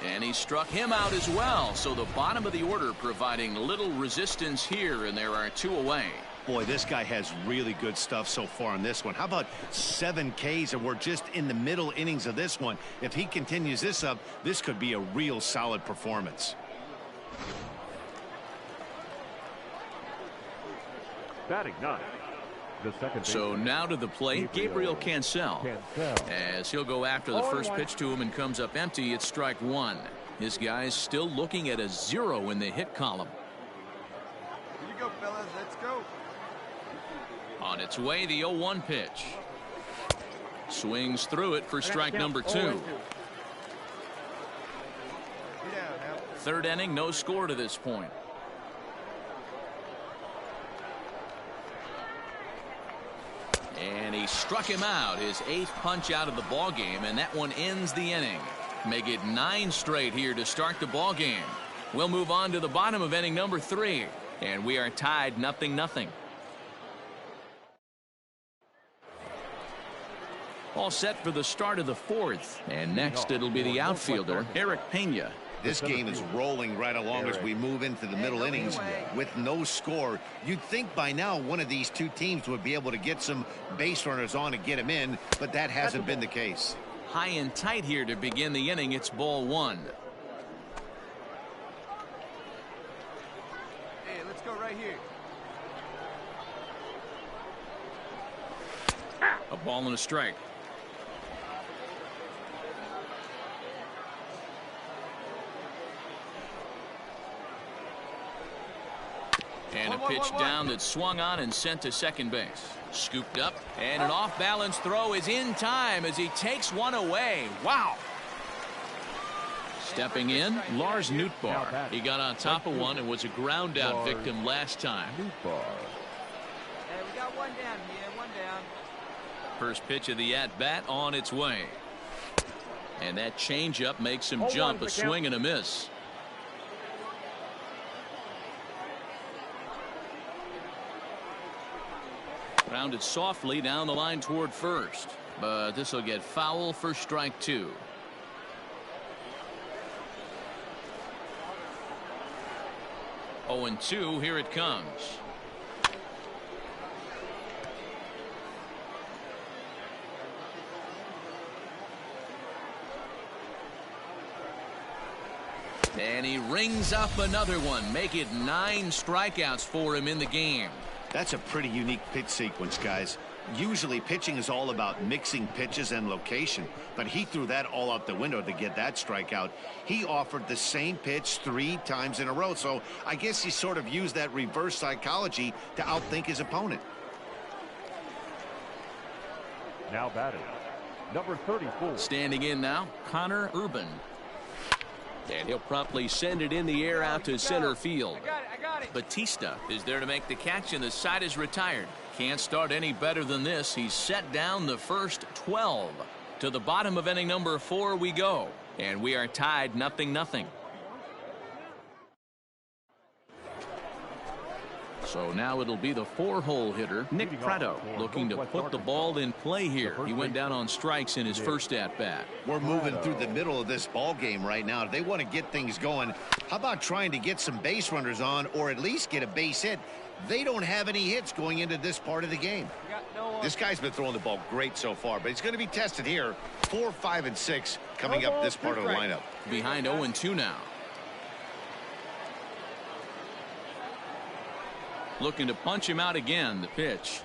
[SPEAKER 1] And he struck him out as well. So the bottom of the order providing little resistance here, and there are 2 away.
[SPEAKER 3] Boy, this guy has really good stuff so far in this one. How about 7 Ks, and we're just in the middle innings of this one. If he continues this up, this could be a real solid performance.
[SPEAKER 5] Batting 9th, the 2nd
[SPEAKER 1] So
[SPEAKER 5] baseman.
[SPEAKER 1] now to the plate, Gabriel Cancel. As he'll go after the first pitch to him and comes up empty. It's strike 1. His guys still looking at a 0 in the hit column.
[SPEAKER 8] Here you go, fellas. Let's go.
[SPEAKER 1] On its way, the 0-1 pitch. Swings through it for strike number 2.
[SPEAKER 8] Be down now.
[SPEAKER 1] Third inning, no score to this point. And he struck him out, his 8th punch out of the ball game, and that one ends the inning. Make it 9 straight here to start the ball game. We'll move on to the bottom of inning number 3, and we are tied 0-0. All set for the start of the 4th, and next it'll be the outfielder, Eric Pena.
[SPEAKER 3] This game is rolling right along as we move into the middle innings with no score. You'd think by now one of these two teams would be able to get some base runners on and get them in, but that hasn't been the case.
[SPEAKER 1] High and tight here to begin the inning. It's ball 1.
[SPEAKER 8] Hey, let's go right here.
[SPEAKER 1] A ball and a strike. And a pitch down that swung on and sent to second base. Scooped up, and an off-balance throw is in time as he takes one away. Wow. Stepping in, Lars Nootbaar. He got on top of one and was a ground-out victim last time.
[SPEAKER 6] Hey, we got one down here, one down.
[SPEAKER 1] First pitch of the at-bat on its way. And that changeup makes him jump, a swing and a miss. Grounded softly down the line toward first, but this will get foul for strike 2. Oh, and 2, here it comes. And he rings up another one. Make it 9 strikeouts for him in the game.
[SPEAKER 3] That's a pretty unique pitch sequence, guys. Usually pitching is all about mixing pitches and location, but he threw that all out the window to get that strikeout. He offered the same pitch 3 times in a row, so I guess he sort of used that reverse psychology to outthink his opponent.
[SPEAKER 5] Now batting, number 34.
[SPEAKER 1] Standing in now, Connor Urban. And he'll promptly send it in the air out to center field.
[SPEAKER 6] I got it.
[SPEAKER 1] Batista is there to make the catch, and the side is retired. Can't start any better than this. He's set down the first 12. To the bottom of inning number 4 we go, and we are tied 0-0. So now it'll be the 4-hole hitter, Nick Pratto, looking to put the ball in play here. He went down on strikes in his first at-bat.
[SPEAKER 3] We're moving through the middle of this ball game right now. If they want to get things going, how about trying to get some base runners on or at least get a base hit? They don't have any hits going into this part of the game. This guy's been throwing the ball great so far, but he's going to be tested here. 4, 5, and 6 coming up this part of the lineup.
[SPEAKER 1] Behind 0-2 now. Looking to punch him out again, the pitch.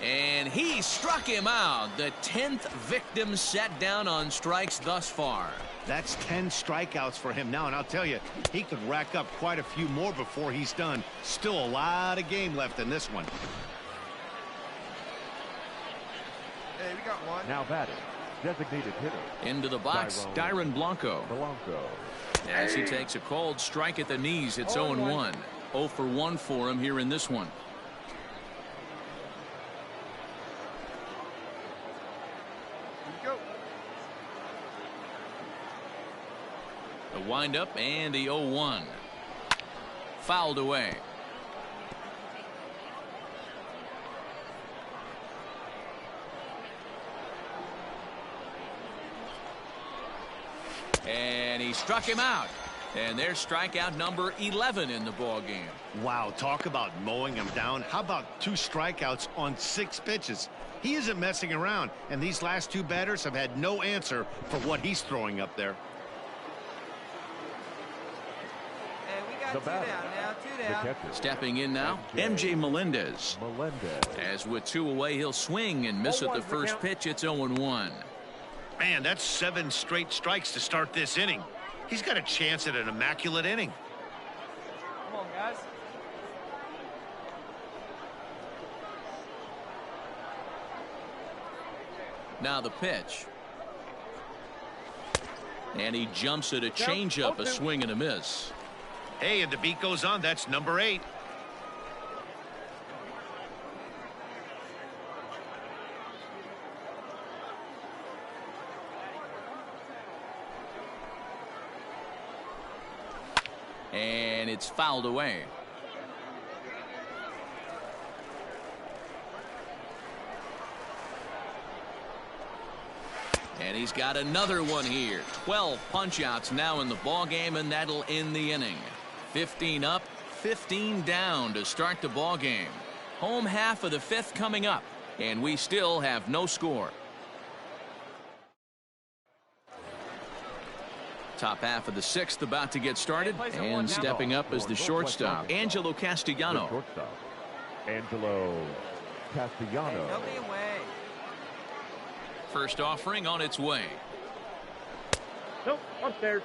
[SPEAKER 1] And he struck him out. The 10th victim set down on strikes thus far.
[SPEAKER 3] That's 10 strikeouts for him now, and I'll tell you, he could rack up quite a few more before he's done. Still a lot of game left in this one.
[SPEAKER 8] Hey, we got one.
[SPEAKER 5] Now batting, designated hitter.
[SPEAKER 1] Into the box, Dyron Blanco. As he takes a cold strike at the knees, it's 0-1. 0 for 1 for him here in this one.
[SPEAKER 8] Go.
[SPEAKER 1] The windup and the 0-1. Fouled away. And he struck him out. And there's strikeout number 11 in the ball game.
[SPEAKER 3] Wow, talk about mowing him down. How about 2 strikeouts on 6 pitches? He isn't messing around, and these last 2 batters have had no answer for what he's throwing up there.
[SPEAKER 6] Hey, we got 2 down now, 2 down.
[SPEAKER 1] Stepping in now, MJ Melendez. As with 2 away, he'll swing and miss at the first pitch. It's 0-1.
[SPEAKER 3] Man, that's 7 straight strikes to start this inning. He's got a chance at an immaculate inning.
[SPEAKER 4] Come on, guys.
[SPEAKER 1] Now the pitch. And he jumps at a changeup, a swing and a miss.
[SPEAKER 3] Hey, and the beat goes on. That's number 8.
[SPEAKER 1] And it's fouled away. And he's got another one here. 12 punch-outs now in the ball game, and that'll end the inning. 15 up, 15 down to start the ball game. Home half of the 5th coming up, and we still have no score. Top half of the 6th about to get started, and stepping up is the shortstop, Angelo Castellano.
[SPEAKER 5] Shortstop, Angelo Castellano.
[SPEAKER 6] Hey, nobody away.
[SPEAKER 1] First offering on its way.
[SPEAKER 9] Nope, upstairs.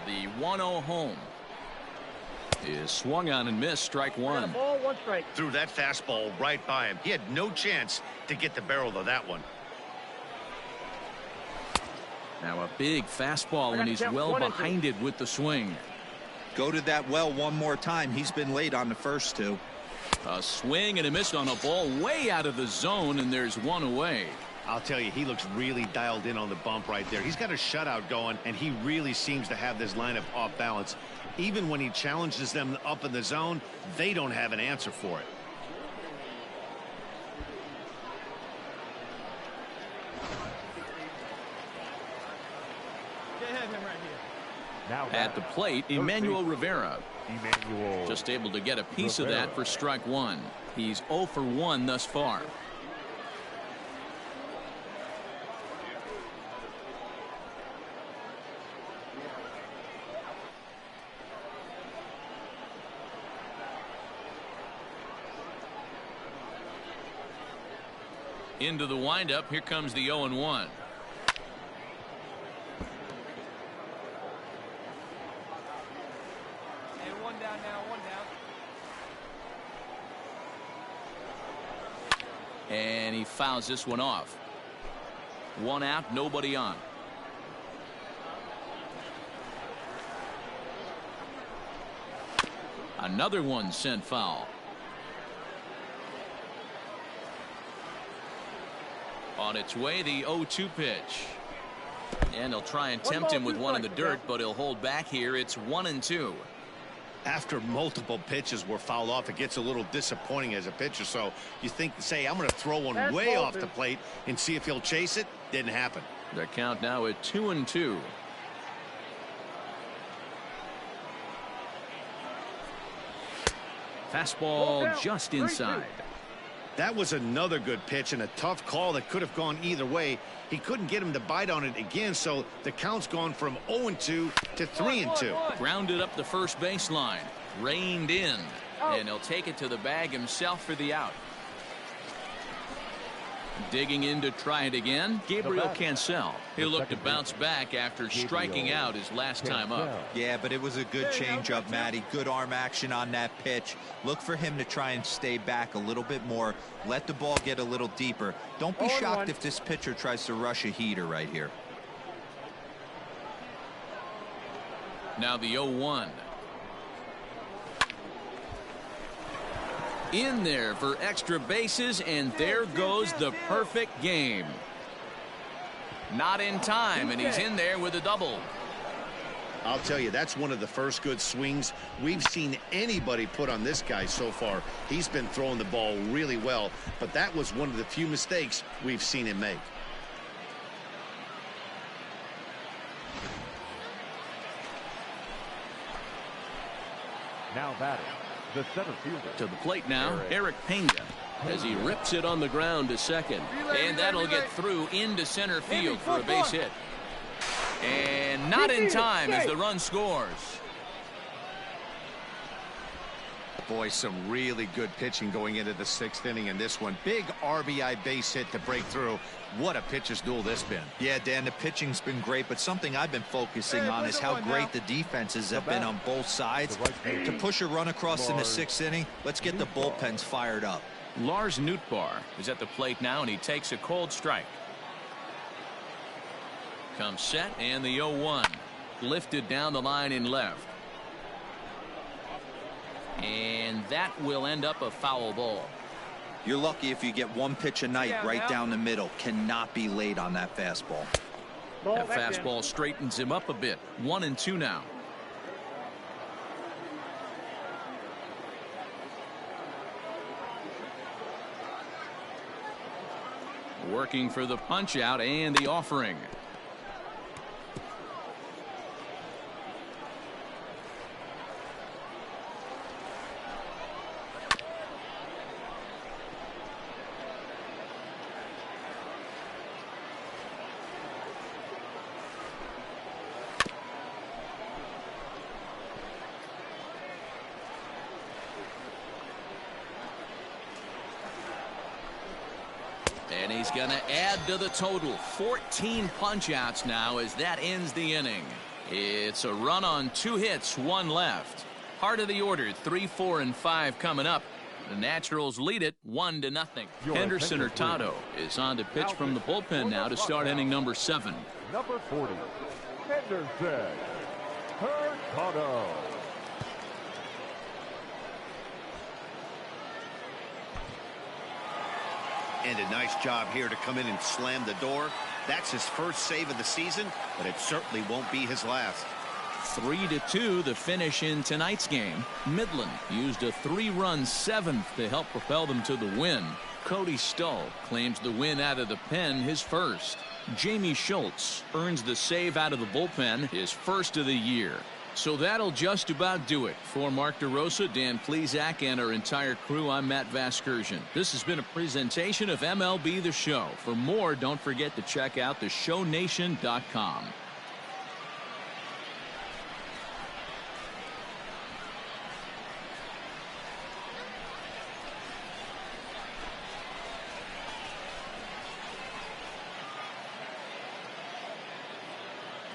[SPEAKER 1] The 1-0 home is swung on and missed. Strike one.
[SPEAKER 9] Ball, 1 strike.
[SPEAKER 3] Threw that fastball right by him. He had no chance to get the barrel of that one.
[SPEAKER 1] Now a big fastball, and he's well behind it with the swing.
[SPEAKER 7] Go to that well one more time. He's been late on the first 2.
[SPEAKER 1] A swing and a miss on a ball way out of the zone, and there's one away.
[SPEAKER 3] I'll tell you, he looks really dialed in on the bump right there. He's got a shutout going, and he really seems to have this lineup off balance. Even when he challenges them up in the zone, they don't have an answer for it.
[SPEAKER 5] Now
[SPEAKER 1] At the plate, Emmanuel Rivera.
[SPEAKER 5] Emmanuel
[SPEAKER 1] Just able to get a piece
[SPEAKER 5] Rivera.
[SPEAKER 1] of that for strike one. He's 0 for 1 thus far. Into the windup. Here comes the 0-1. And he fouls this one off. 1 out, nobody on. Another one sent foul. On its way, the 0-2 pitch. And he'll try and tempt him with one in the dirt, but he'll hold back here. It's 1-2.
[SPEAKER 3] After multiple pitches were fouled off, it gets a little disappointing as a pitcher. So you think, say, I'm going to throw one way off the plate and see if he'll chase it. Didn't happen.
[SPEAKER 1] The count now at 2-2. Fastball just inside.
[SPEAKER 3] That was another good pitch and a tough call that could have gone either way. He couldn't get him to bite on it again, so the count's gone from 0-2 to 3-2.
[SPEAKER 1] Grounded up the first baseline. Reined in. And he'll take it to the bag himself for the out. Digging in to try it again, Gabriel Cancel. He'll look to bounce back after striking out his last time up.
[SPEAKER 7] Yeah, but it was a good changeup, Matty. Good arm action on that pitch. Look for him to try and stay back a little bit more. Let the ball get a little deeper. Don't be shocked if this pitcher tries to rush a heater right here.
[SPEAKER 1] Now the 0-1. In there for extra bases, and there goes the perfect game. Not in time, and he's in there with a double.
[SPEAKER 3] I'll tell you, that's one of the first good swings we've seen anybody put on this guy so far. He's been throwing the ball really well, but that was one of the few mistakes we've seen him make.
[SPEAKER 5] Now batting, the center fielder.
[SPEAKER 1] To the plate now, Eric Pena, as he rips it on the ground to second. And that'll get through into center field for a base hit. And not in time as the run scores.
[SPEAKER 3] Boy, some really good pitching going into the 6th inning in this one. Big RBI base hit to break through. What a pitcher's duel this been.
[SPEAKER 7] Yeah, Dan, the pitching's been great, but something I've been focusing on is how great the defenses have been on both sides. To push a run across in the 6th inning, let's get the bullpens fired up.
[SPEAKER 1] Lars Nootbaar is at the plate now, and he takes a cold strike. Comes set, and the 0-1. Lifted down the line in left. And that will end up a foul ball.
[SPEAKER 7] You're lucky if you get one pitch a night right down the middle. Cannot be late on that fastball.
[SPEAKER 1] That fastball straightens him up a bit. 1-2 now. Working for the punch out and the offering. And he's going to add to the total. 14 punch-outs now as that ends the inning. It's a run on 2 hits, 1 left. Heart of the order, 3, 4, and 5 coming up. The Naturals lead it 1-0. Henderson Hurtado is on to pitch from the bullpen now to start inning number 7.
[SPEAKER 5] Number 40, Henderson Hurtado.
[SPEAKER 3] And a nice job here to come in and slam the door. That's his first save of the season, but it certainly won't be his last.
[SPEAKER 1] 3-2 the finish in tonight's game. Midland used a 3-run 7th to help propel them to the win. Cody Stull claims the win out of the pen, his first. Jamie Schultz earns the save out of the bullpen, his first of the year. So that'll just about do it. For Mark DeRosa, Dan Plesac, and our entire crew, I'm Matt Vasgersian. This has been a presentation of MLB The Show. For more, don't forget to check out theshownation.com.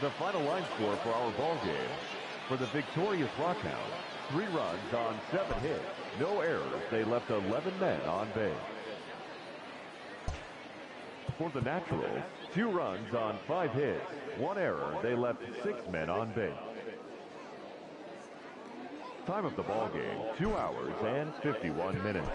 [SPEAKER 5] The final line score for our ball game. For the victorious Rockhounds, 3 runs on 7 hits, no errors. They left 11 men on base. For the Naturals, 2 runs on 5 hits, 1 error. They left 6 men on base. Time of the ball game, 2 hours and 51 minutes.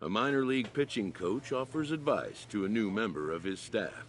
[SPEAKER 2] A minor league pitching coach offers advice to a new member of his staff.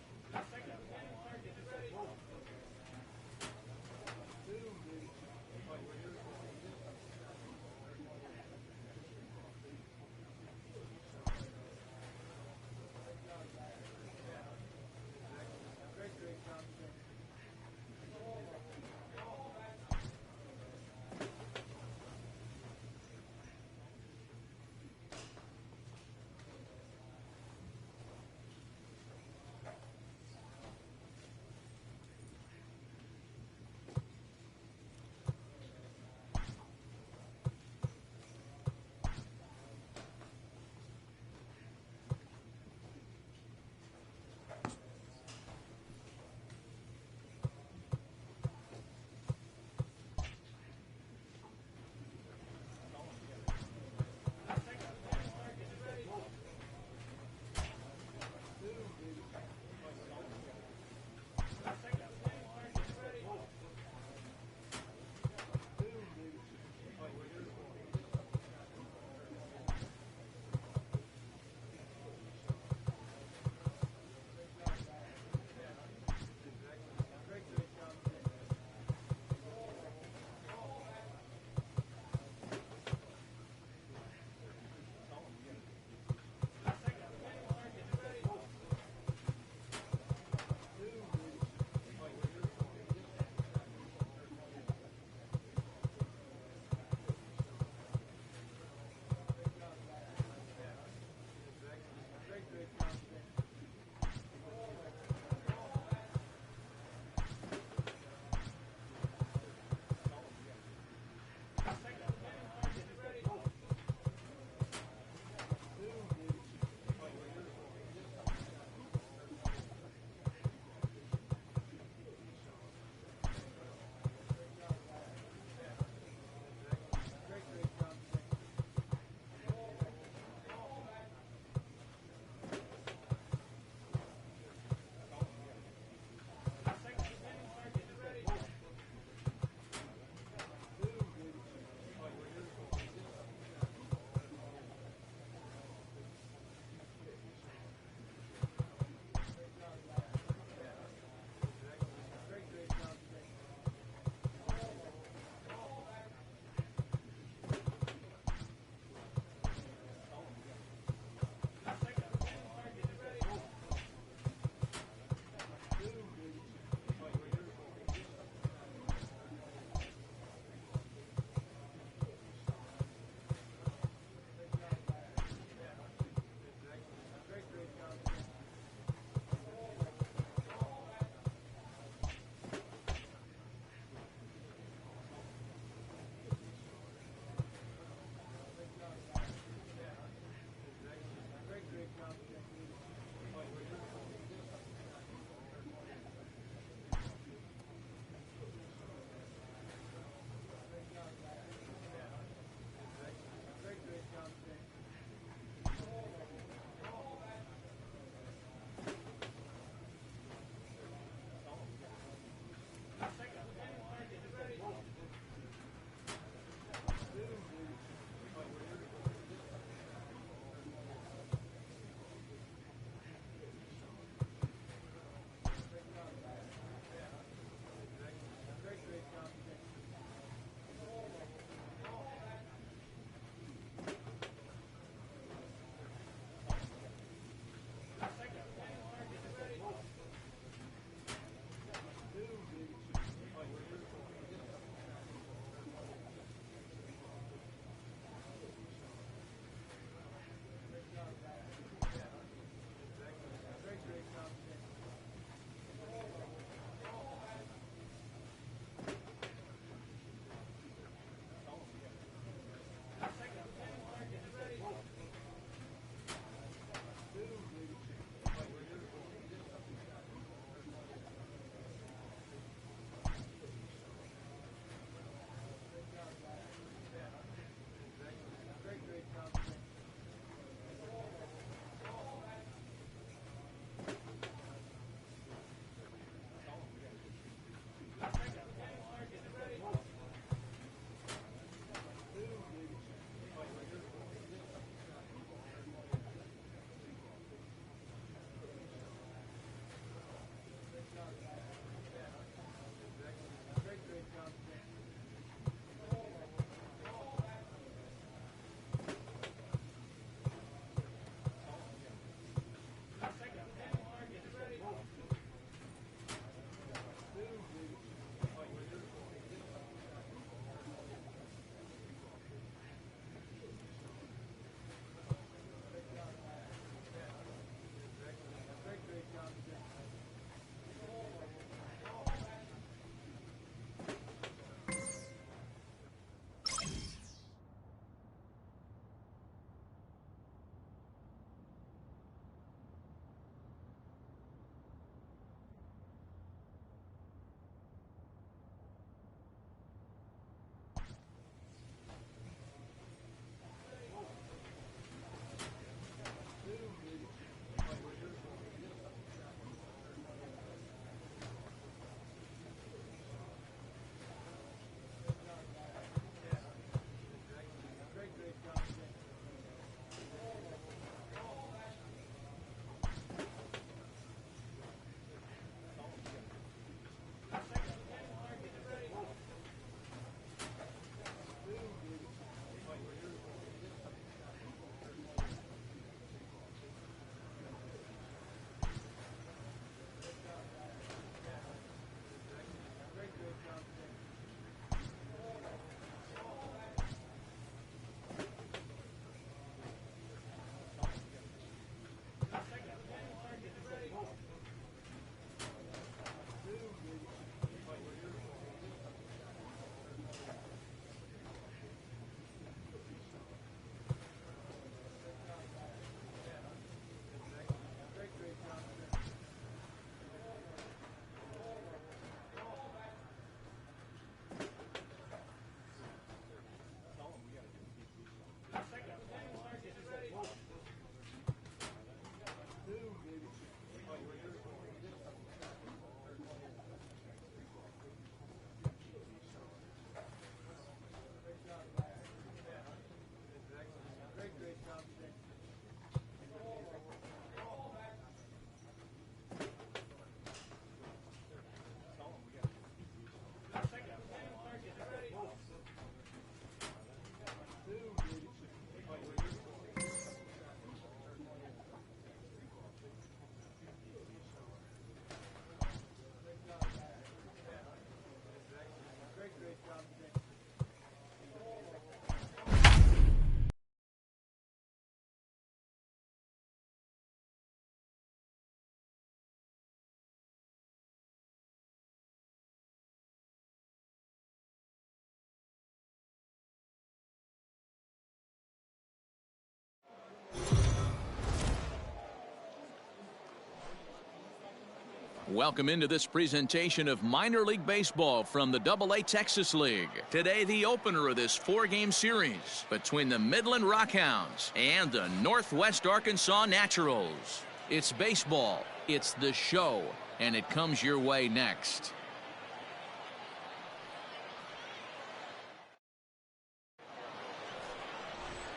[SPEAKER 1] Welcome into this presentation of minor league baseball from the AA Texas League. Today, the opener of this 4-game series between the Midland Rockhounds and the Northwest Arkansas Naturals. It's baseball, it's the show, and it comes your way next.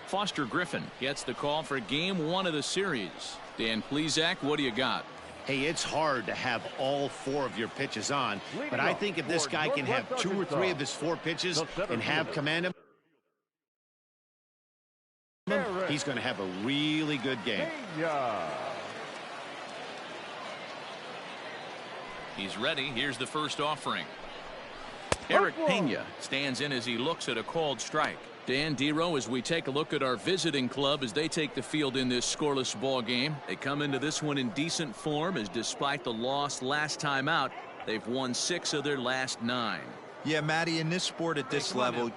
[SPEAKER 1] Foster Griffin gets the call for game 1 of the series. Dan Plesac, what do you got?
[SPEAKER 3] Hey, it's hard to have all 4 of your pitches on, but I think if this guy can have 2 or 3 of his 4 pitches and have command of them, he's going to have a really good game.
[SPEAKER 1] He's ready. Here's the first offering. Eric Pena stands in as he looks at a called strike. Dan Dero, as we take a look at our visiting club as they take the field in this scoreless ball game, they come into this one in decent form, as despite the loss last time out, they've won 6 of their last 9.
[SPEAKER 7] Yeah, Matty, in this sport at this level,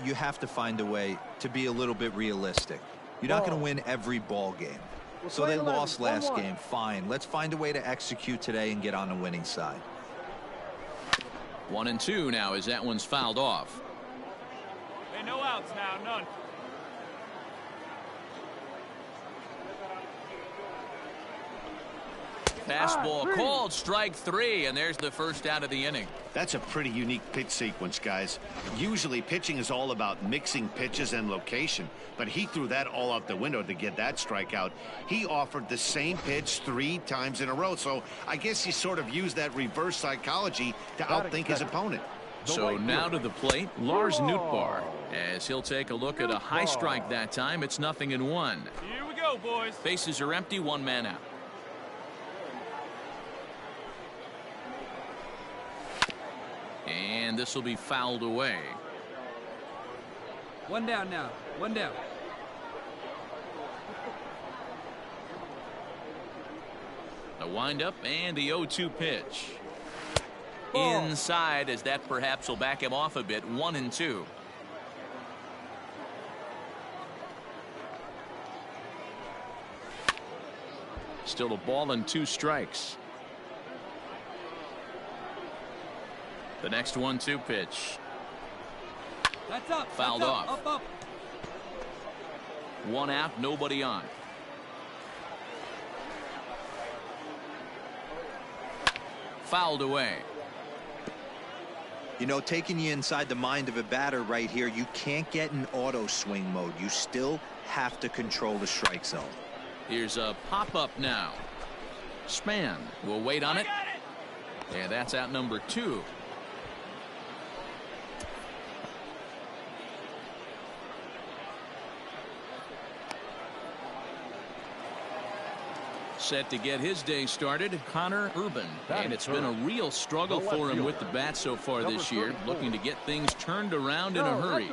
[SPEAKER 7] you have to find a way to be a little bit realistic. You're not going to win every ball game. So they lost last game. Fine. Let's find a way to execute today and get on the winning side.
[SPEAKER 1] 1-2 now as that one's fouled off.
[SPEAKER 4] Hey, no outs now, none.
[SPEAKER 1] Fastball called, strike 3, and there's the first out of the inning.
[SPEAKER 3] That's a pretty unique pitch sequence, guys. Usually pitching is all about mixing pitches and location, but he threw that all out the window to get that strikeout. He offered the same pitch 3 times in a row, so I guess he sort of used that reverse psychology to outthink his opponent.
[SPEAKER 1] So now to the plate, Lars Nootbaar, as he'll take a look at a high strike that time. It's 0-1.
[SPEAKER 4] Here we go, boys.
[SPEAKER 1] Bases are empty, 1 man out. And this will be fouled away.
[SPEAKER 6] 1 down now. 1 down.
[SPEAKER 1] The windup and the 0-2 pitch. Inside, as that perhaps will back him off a bit. 1-2. Still a ball and 2 strikes. The next 1-2 pitch.
[SPEAKER 6] That's up.
[SPEAKER 1] Fouled
[SPEAKER 6] that's
[SPEAKER 1] off.
[SPEAKER 6] Up.
[SPEAKER 1] 1 out, nobody on. Fouled away.
[SPEAKER 7] You know, taking you inside the mind of a batter right here, you can't get in auto swing mode. You still have to control the strike zone.
[SPEAKER 1] Here's a pop-up now. Span will wait on it. And that's out number 2. Set to get his day started, Connor Urban. And it's been a real struggle for him with the bat so far this year, looking to get things turned around in a hurry.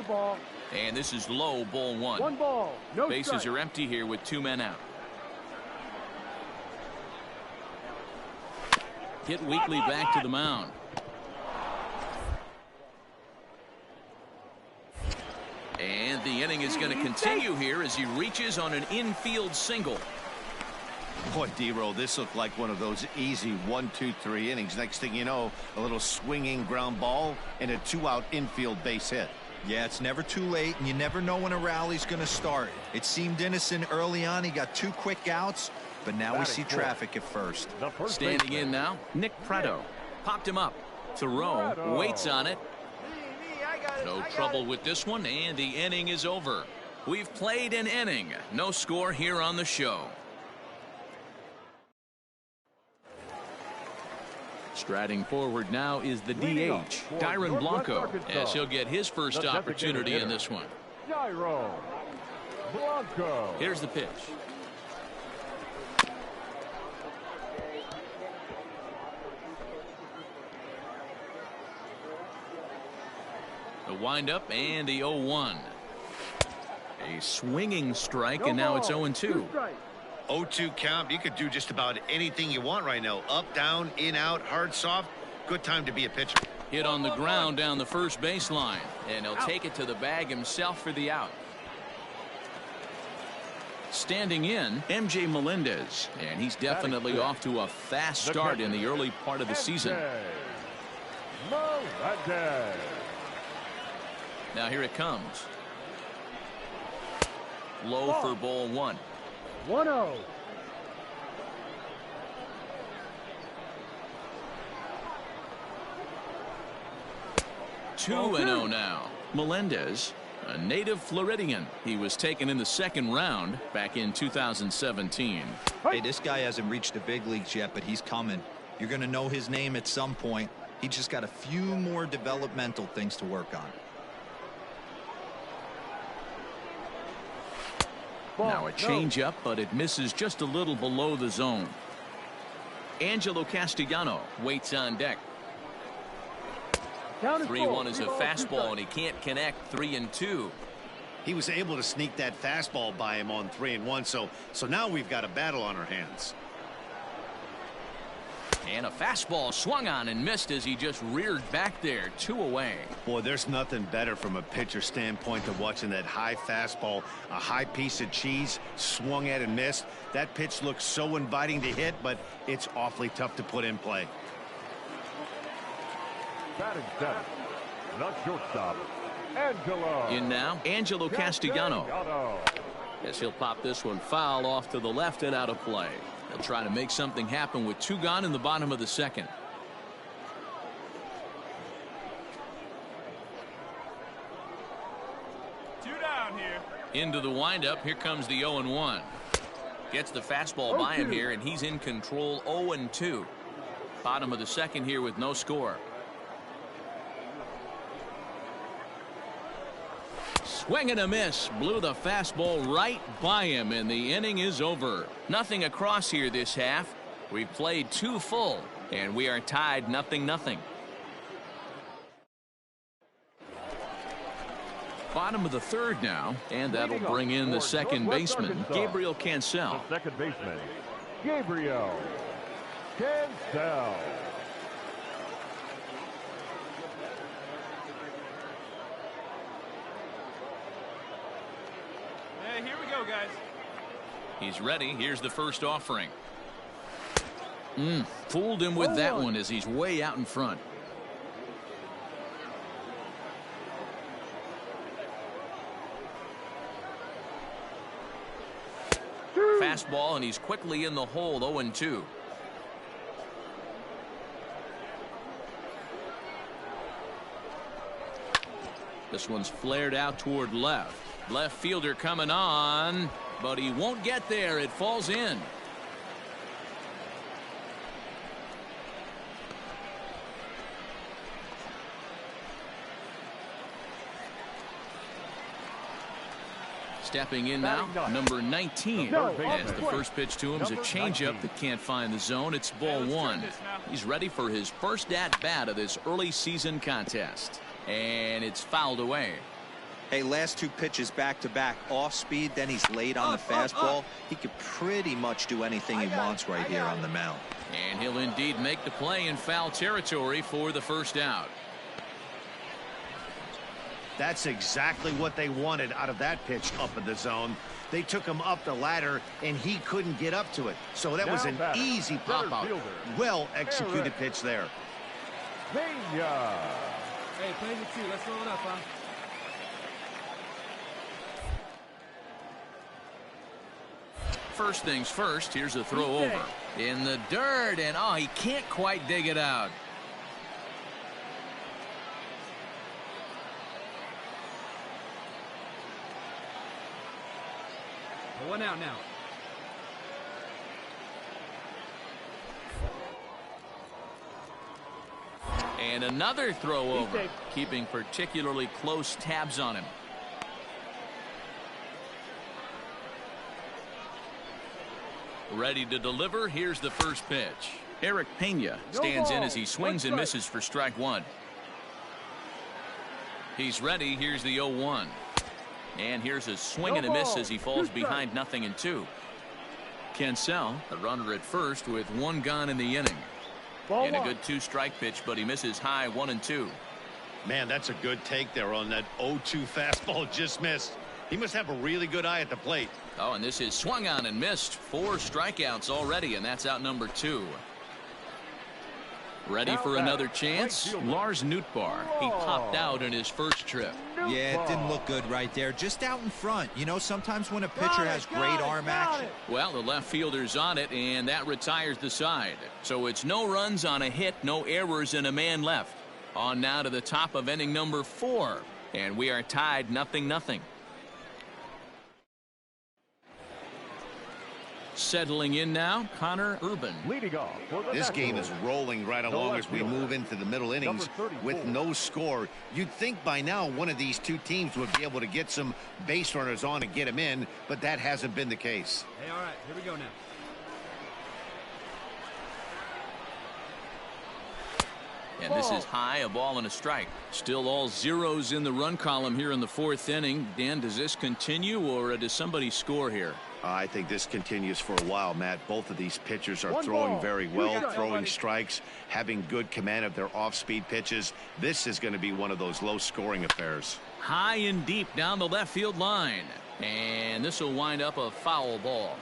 [SPEAKER 1] And this is low, ball 1.
[SPEAKER 9] 1 ball, no
[SPEAKER 1] Bases
[SPEAKER 9] strike.
[SPEAKER 1] are empty here with 2 men out. Hit weakly back to the mound. And the inning is going to continue here as he reaches on an infield single.
[SPEAKER 3] Boy, D-Roll, this looked like one of those easy 1, 2, 3 innings. Next thing you know, a little swinging ground ball and a 2-out infield base hit.
[SPEAKER 7] Yeah, it's never too late, and you never know when a rally's going to start. It seemed innocent early on. He got 2 quick outs, but now we see traffic at first.
[SPEAKER 1] Standing in now, Nick Prado. Popped him up. Thoreau waits on it. No trouble with this one, and the inning is over. We've played an inning. No score here on the show. Striding forward now is the DH, Dyron Blanco, as he'll get his first opportunity in this one.
[SPEAKER 9] Dyron Blanco.
[SPEAKER 1] Here's the pitch. The windup and the 0-1. A swinging strike, and now it's 0-2.
[SPEAKER 3] 0-2 count. You could do just about anything you want right now. Up, down, in, out, hard, soft. Good time to be a pitcher.
[SPEAKER 1] Hit on the ground down the first baseline, and he'll take it to the bag himself for the out. Standing in, MJ Melendez, and he's definitely off to a fast start in the early part of the season.
[SPEAKER 9] Melendez.
[SPEAKER 1] Now here it comes. Low for ball 1.
[SPEAKER 9] 1-0.
[SPEAKER 1] 2-0 now. Melendez, a native Floridian. He was taken in the second round back in 2017.
[SPEAKER 7] Hey, this guy hasn't reached the big leagues yet, but he's coming. You're going to know his name at some point. He just got a few more developmental things to work on.
[SPEAKER 1] Now a changeup, but it misses just a little below the zone. Angelo Castellano waits on deck. 3-1 is a fastball, and he can't connect. 3-2.
[SPEAKER 3] He was able to sneak that fastball by him on 3-1, so now we've got a battle on our hands.
[SPEAKER 1] And a fastball swung on and missed as he just reared back there. 2 away.
[SPEAKER 3] Boy, there's nothing better from a pitcher standpoint than watching that high fastball, a high piece of cheese, swung at and missed. That pitch looks so inviting to hit, but it's awfully tough to put in play.
[SPEAKER 9] Batting center, the shortstop, Angelo.
[SPEAKER 1] In now, Angelo Castellano. Guess he'll pop this one foul off to the left and out of play. He'll try to make something happen with 2 gone in the bottom of the second.
[SPEAKER 4] Two down here.
[SPEAKER 1] Into the windup. Here comes the 0-1. Gets the fastball by him here, and he's in control. 0-2. Bottom of the second here with no score. Swing and a miss. Blew the fastball right by him, and the inning is over. Nothing across here this half. We've played 2 full, and we are tied 0-0. Bottom of the third now, and that'll bring in the second baseman, Gabriel Cancel.
[SPEAKER 9] The second baseman, Gabriel Cancel.
[SPEAKER 4] Here we go, guys.
[SPEAKER 1] He's ready. Here's the first offering. Fooled him with that one as he's way out in front. Fastball, and he's quickly in the hole. 0-2. This one's flared out toward left. Left fielder coming on, but he won't get there. It falls in. Stepping in now, number 19. As the first pitch to him is a changeup that can't find the zone. It's ball 1. He's ready for his first at-bat of this early season contest. And it's fouled away.
[SPEAKER 7] Hey, last 2 pitches back-to-back, off speed, then he's laid on the fastball. He could pretty much do anything he wants right here on the mound.
[SPEAKER 1] And he'll indeed make the play in foul territory for the first out.
[SPEAKER 3] That's exactly what they wanted out of that pitch up in the zone. They took him up the ladder, and he couldn't get up to it. So that was an easy pop-out. Well-executed pitch there.
[SPEAKER 9] Pena.
[SPEAKER 6] Hey, play the 2. Let's roll it up, huh?
[SPEAKER 1] First things first, here's a throw over. In the dirt, and he can't quite dig it out.
[SPEAKER 6] One out now.
[SPEAKER 1] And another throw over, keeping particularly close tabs on him. Ready to deliver. Here's the first pitch. Eric Pena stands in as he swings and misses for strike 1. He's ready. Here's the 0-1. And here's a swing and a miss as he falls behind 0-2. Cancel, the runner at first with 1 gone in the inning. And a good 2-strike pitch, but he misses high 1-2.
[SPEAKER 3] Man, that's a good take there on that 0-2 fastball. Just missed. He must have a really good eye at the plate.
[SPEAKER 1] Oh, and this is swung on and missed. 4 strikeouts already, and that's out number 2. Ready for another chance? Lars Nootbaar. He popped out in his first trip.
[SPEAKER 7] Yeah, it didn't look good right there. Just out in front. You know, sometimes when a pitcher has great arm action.
[SPEAKER 1] Well, the left fielder's on it, and that retires the side. So it's no runs on a hit, no errors, and a man left. On now to the top of inning number 4. And we are tied 0-0. Settling in now, Connor Urban.
[SPEAKER 9] Leading off for the
[SPEAKER 3] This game is
[SPEAKER 9] Nationals,
[SPEAKER 3] rolling right along as we move into the middle innings with no score. You'd think by now one of these two teams would be able to get some base runners on and get them in, but that hasn't been the case.
[SPEAKER 6] Hey, all right, here we go now.
[SPEAKER 1] And this is high, a ball and a strike. Still all zeros in the run column here in the 4th inning. Dan, does this continue, or does somebody score here?
[SPEAKER 3] I think this continues for a while, Matt. Both of these pitchers are throwing very well, throwing strikes, having good command of their off-speed pitches. This is going to be one of those low-scoring affairs.
[SPEAKER 1] High and deep down the left field line. And this will wind up a foul ball.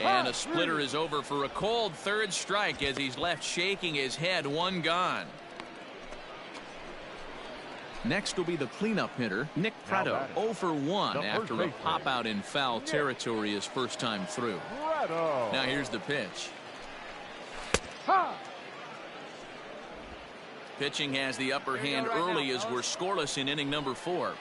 [SPEAKER 1] And a splitter is over for a cold 3rd strike as he's left shaking his head. 1 gone. Next will be the cleanup hitter, Nick Prado, 0 for 1 after a pop out in foul territory his first time through. Now here's the pitch. Pitching has the upper hand early as we're scoreless in inning number 4.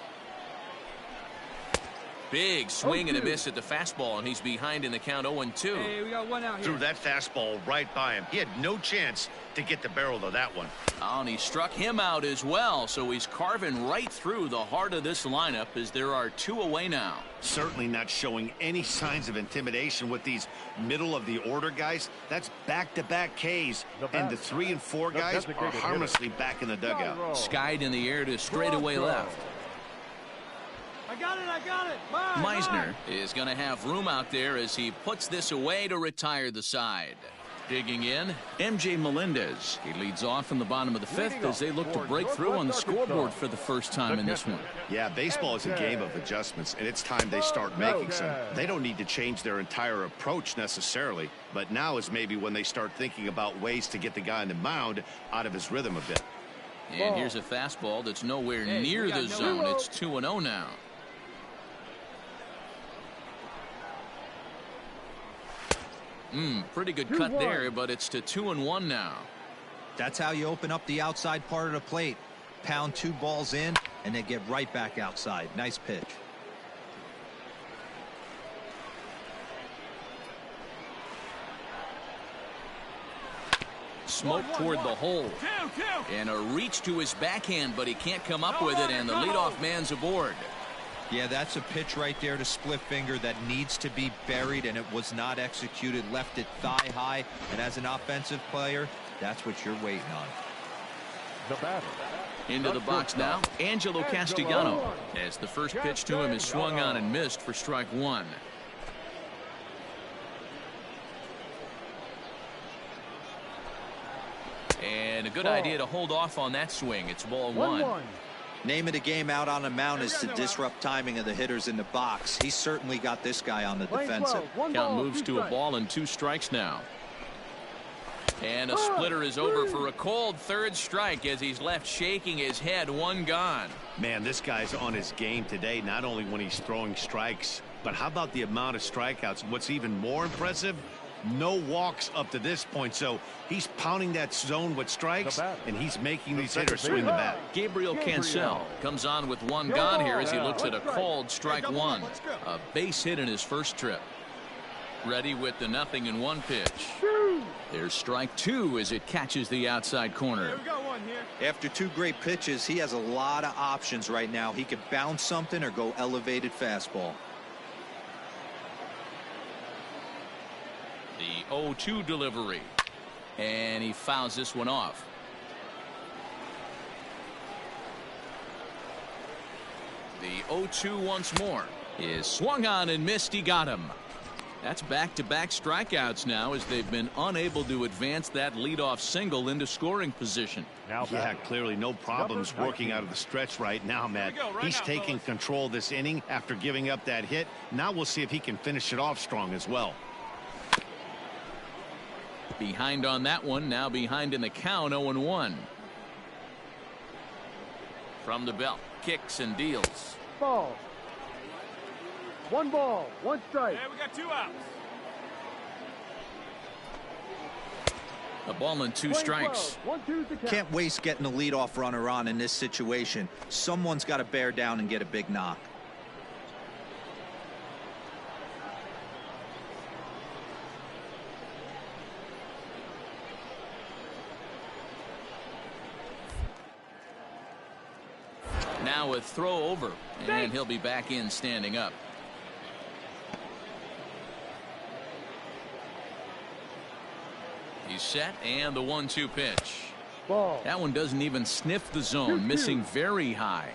[SPEAKER 1] Big swing and a miss at the fastball, and he's behind in the count 0-2.
[SPEAKER 6] Hey, we got one out here.
[SPEAKER 3] Threw that fastball right by him. He had no chance to get the barrel of that one.
[SPEAKER 1] Oh, and he struck him out as well, so he's carving right through the heart of this lineup as there are 2 away now.
[SPEAKER 3] Certainly not showing any signs of intimidation with these middle-of-the-order guys. That's back-to-back Ks, and the 3 and 4 guys are harmlessly back in the dugout.
[SPEAKER 1] Skied in the air to straightaway left.
[SPEAKER 6] I got it.
[SPEAKER 1] Meisner is going to have room out there as he puts this away to retire the side. Digging in, MJ Melendez. He leads off in the bottom of the 5th as they look to break through on the scoreboard for the first time in this one.
[SPEAKER 3] Yeah, baseball is a game of adjustments, and it's time they start making some. They don't need to change their entire approach necessarily, but now is maybe when they start thinking about ways to get the guy on the mound out of his rhythm a bit.
[SPEAKER 1] And here's a fastball that's nowhere near the zone. It's 2-0 now. Pretty good cut there, but it's to 2-1 now.
[SPEAKER 7] That's how you open up the outside part of the plate. Pound 2 balls in, and then get right back outside. Nice pitch.
[SPEAKER 1] Smoke toward the hole. And a reach to his backhand, but he can't come up with it, and the leadoff man's aboard.
[SPEAKER 7] Yeah, that's a pitch right there to split finger that needs to be buried, and it was not executed. Left it thigh high, and as an offensive player, that's what you're waiting on.
[SPEAKER 9] The batter.
[SPEAKER 1] Into the box now, Angelo Castellano, as the first pitch to him is swung on and missed for strike 1. And a good idea to hold off on that swing. It's ball 1.
[SPEAKER 7] Name of the game out on the mound is to disrupt timing of the hitters in the box. He's certainly got this guy on the defensive.
[SPEAKER 1] Count moves to a ball and 2 strikes now. And a splitter is over for a cold 3rd strike as he's left shaking his head. 1 gone.
[SPEAKER 3] Man, this guy's on his game today, not only when he's throwing strikes, but how about the amount of strikeouts? What's even more impressive, no walks up to this point, so he's pounding that zone with strikes, and he's making these hitters swing the bat.
[SPEAKER 1] Gabriel Cancel comes on with 1 gone here as he looks at a called strike 1. A base hit in his first trip. Ready with the 0-1 pitch. There's strike 2 as it catches the outside corner.
[SPEAKER 7] After 2 great pitches, he has a lot of options right now. He could bounce something or go elevated fastball.
[SPEAKER 1] The 0-2 delivery. And he fouls this one off. The 0-2 once more is swung on and missed. He got him. That's back-to-back strikeouts now as they've been unable to advance that leadoff single into scoring position.
[SPEAKER 3] Yeah, clearly no problems working out of the stretch right now, Matt. He's taking control of this inning after giving up that hit. Now we'll see if he can finish it off strong as well.
[SPEAKER 1] Behind on that one, now behind in the count, 0-1. From the belt, kicks and deals.
[SPEAKER 9] Ball. 1 ball, 1 strike.
[SPEAKER 4] Hey, we got 2 outs.
[SPEAKER 1] A ball and 2 strikes.
[SPEAKER 9] 1-2 to count.
[SPEAKER 7] Can't waste getting a leadoff runner on in this situation. Someone's got to bear down and get a big knock.
[SPEAKER 1] Now a throw over, and he'll be back in standing up. He's set, and the 1-2 pitch.
[SPEAKER 9] Ball.
[SPEAKER 1] That one doesn't even sniff the zone, missing very high.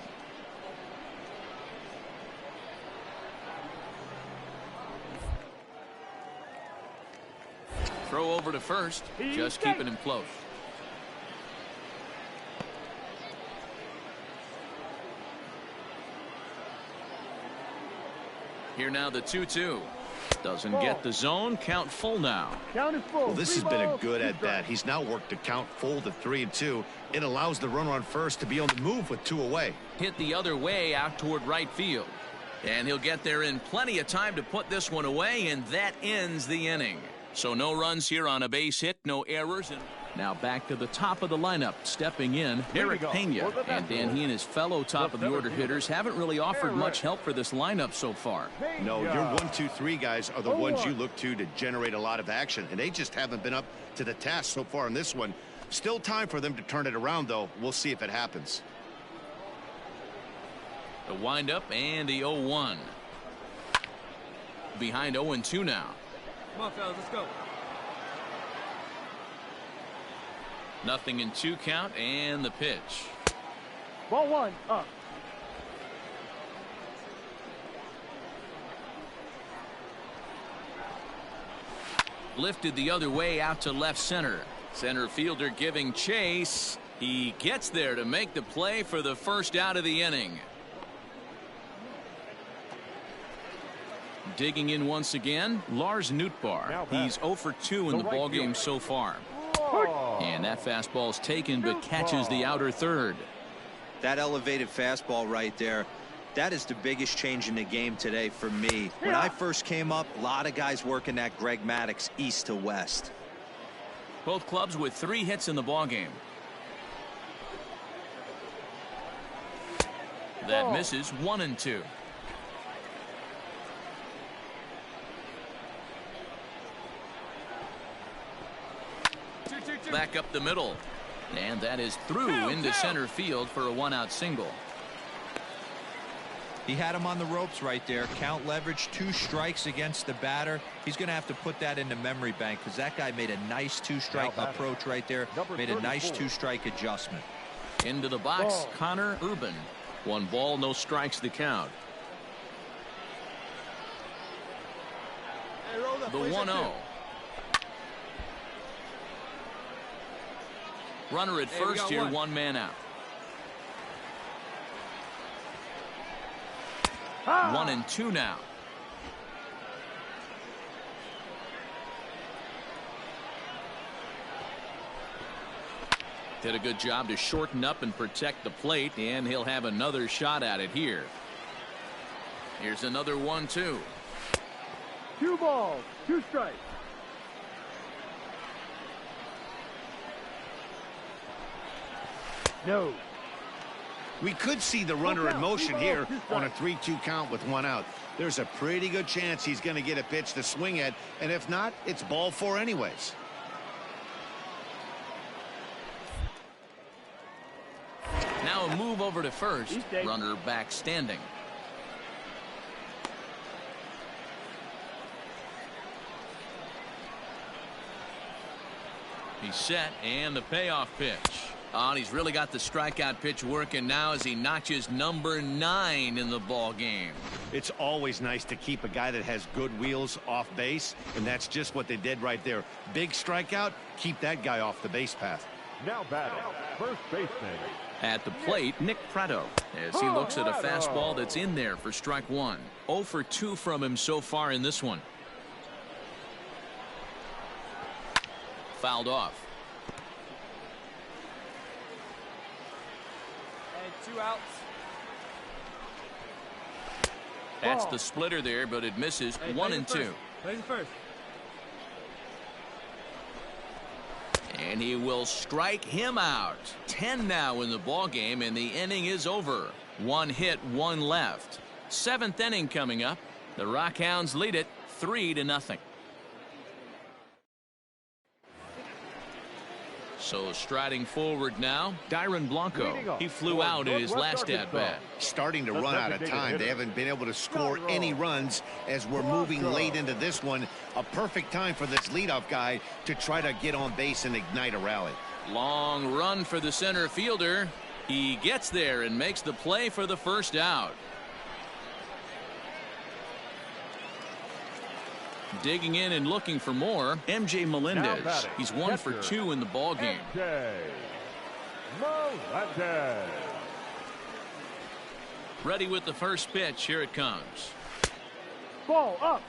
[SPEAKER 1] Throw over to first, just keeping him close. Here now the 2-2. Doesn't get the zone. Count full now.
[SPEAKER 9] Count is full.
[SPEAKER 3] Well, this has been a good at bat. He's now worked the count full to 3-2. It allows the runner on first to be on the move with 2 away.
[SPEAKER 1] Hit the other way out toward right field. And he'll get there in plenty of time to put this one away, and that ends the inning. So no runs here on a base hit, no errors. And now back to the top of the lineup. Stepping in, Eric Pena. And Dan, he and his fellow top of the order hitters haven't really offered much help for this lineup so far.
[SPEAKER 3] No, your 1, 2, 3 guys are the ones you look to generate a lot of action, and they just haven't been up to the task so far in this one. Still time for them to turn it around, though. We'll see if it happens.
[SPEAKER 1] The windup and the 0-1. Behind 0-2 now.
[SPEAKER 6] Come on, fellas, let's go.
[SPEAKER 1] Nothing in 2 count, and the pitch.
[SPEAKER 9] Ball 1 up.
[SPEAKER 1] Lifted the other way out to left center. Center fielder giving chase. He gets there to make the play for the first out of the inning. Digging in once again, Lars Nootbaar. He's 0 for 2 in the ballgame so far. And that fastball's taken but catches the outer third.
[SPEAKER 7] That elevated fastball right there, that is the biggest change in the game today for me. When I first came up, a lot of guys working that Greg Maddux east to west.
[SPEAKER 1] Both clubs with 3 hits in the ballgame. That misses 1-2. Back up the middle, and that is through into center field for a 1-out single.
[SPEAKER 7] He had him on the ropes right there. Count leverage, 2 strikes against the batter. He's going to have to put that in the memory bank because that guy made a nice 2-strike approach right there. Made a nice 2-strike adjustment.
[SPEAKER 1] Into the box, Connor Urban. 1 ball, no strikes to count. The 1-0. Runner at first here, 1 man out. 1-2 now. Did a good job to shorten up and protect the plate, and he'll have another shot at it here. Here's another 1-2.
[SPEAKER 9] 2 balls, 2 strikes. No.
[SPEAKER 3] We could see the runner in motion here on a 3-2 count with 1 out. There's a pretty good chance he's going to get a pitch to swing at, and if not, it's ball 4 anyways.
[SPEAKER 1] Now a move over to first. Runner back standing. He's set, and the payoff pitch. Oh, and he's really got the strikeout pitch working now as he notches number 9 in the ball game.
[SPEAKER 3] It's always nice to keep a guy that has good wheels off base, and that's just what they did right there. Big strikeout, keep that guy off the base path.
[SPEAKER 5] Now batting, first baseman.
[SPEAKER 1] At the plate, Nick Pratto, as he looks at a fastball that's in there for strike 1. 0 for 2 from him so far in this one. Fouled off.
[SPEAKER 6] And 2 outs.
[SPEAKER 1] That's the splitter there, but it misses. 1 and 2.
[SPEAKER 6] Plays it first.
[SPEAKER 1] And he will strike him out. 10 now in the ball game, and the inning is over. 1 hit, 1 left. 7th inning coming up. The Rockhounds lead it 3-0. So striding forward now, Dyron Blanco. He flew out in his last at-bat.
[SPEAKER 3] Starting to run out of time. They haven't been able to score any runs as we're moving late into this one. A perfect time for this leadoff guy to try to get on base and ignite a rally.
[SPEAKER 1] Long run for the center fielder. He gets there and makes the play for the first out. Digging in and looking for more, MJ Melendez. He's 1 for 2 in the ball game. Ready with the first pitch. Here it comes.
[SPEAKER 9] Ball up.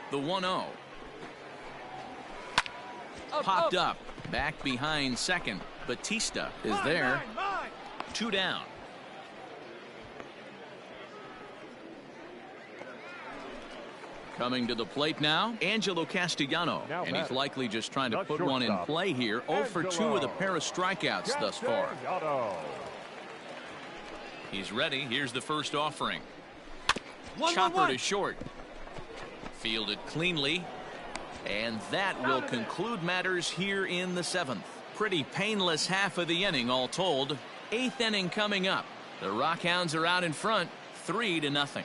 [SPEAKER 1] The 1-0. Popped up. Back behind second. Batista is there. 2 down. Coming to the plate now, Angelo Castellano. And he's likely just trying to put one in play here. 0 for 2 with a pair of strikeouts thus far. He's ready. Here's the first offering. Chopper to short. Fielded cleanly. And that will conclude matters here in the 7th. Pretty painless half of the inning all told. 8th inning coming up. The Rockhounds are out in front 3-0.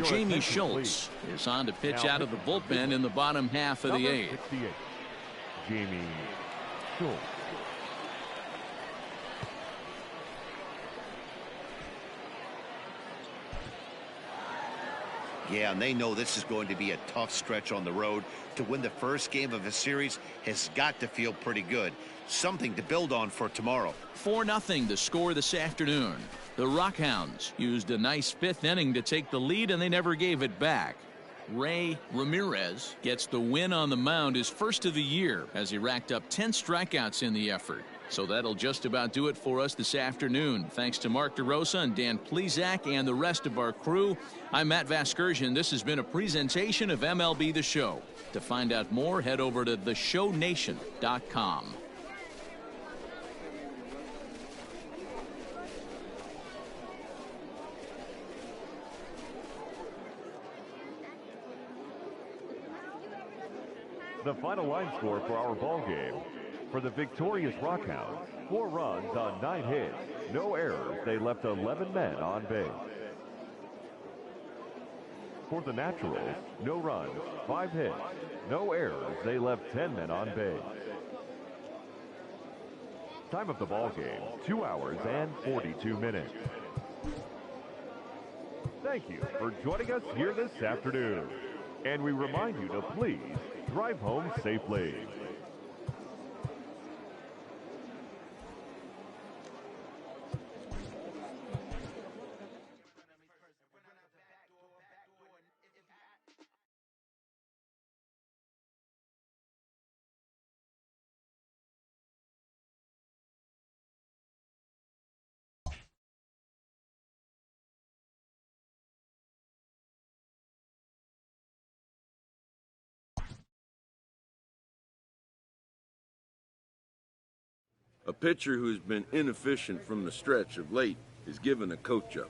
[SPEAKER 1] Jamie Schultz is on to pitch out of the bullpen in the bottom half of the 8th.
[SPEAKER 5] Jamie Schultz.
[SPEAKER 3] Yeah, and they know this is going to be a tough stretch on the road. To win the first game of a series has got to feel pretty good. Something to build on for tomorrow.
[SPEAKER 1] 4-0 the score this afternoon. The Rockhounds used a nice 5th inning to take the lead, and they never gave it back. Ray Ramirez gets the win on the mound, his first of the year, as he racked up 10 strikeouts in the effort. So that'll just about do it for us this afternoon. Thanks to Mark DeRosa and Dan Plesac and the rest of our crew. I'm Matt Vasgersian. This has been a presentation of MLB The Show. To find out more, head over to theshownation.com.
[SPEAKER 5] The final line score for our ball game. For the victorious Rockhounds, 4 runs on 9 hits, no errors. They left 11 men on base. For the Naturals, no runs, 5 hits, no errors. They left 10 men on base. Time of the ball game, 2 hours and 42 minutes. Thank you for joining us here this afternoon. And we remind you to please drive home safely.
[SPEAKER 2] A pitcher who's been inefficient from the stretch of late is given a coach-up.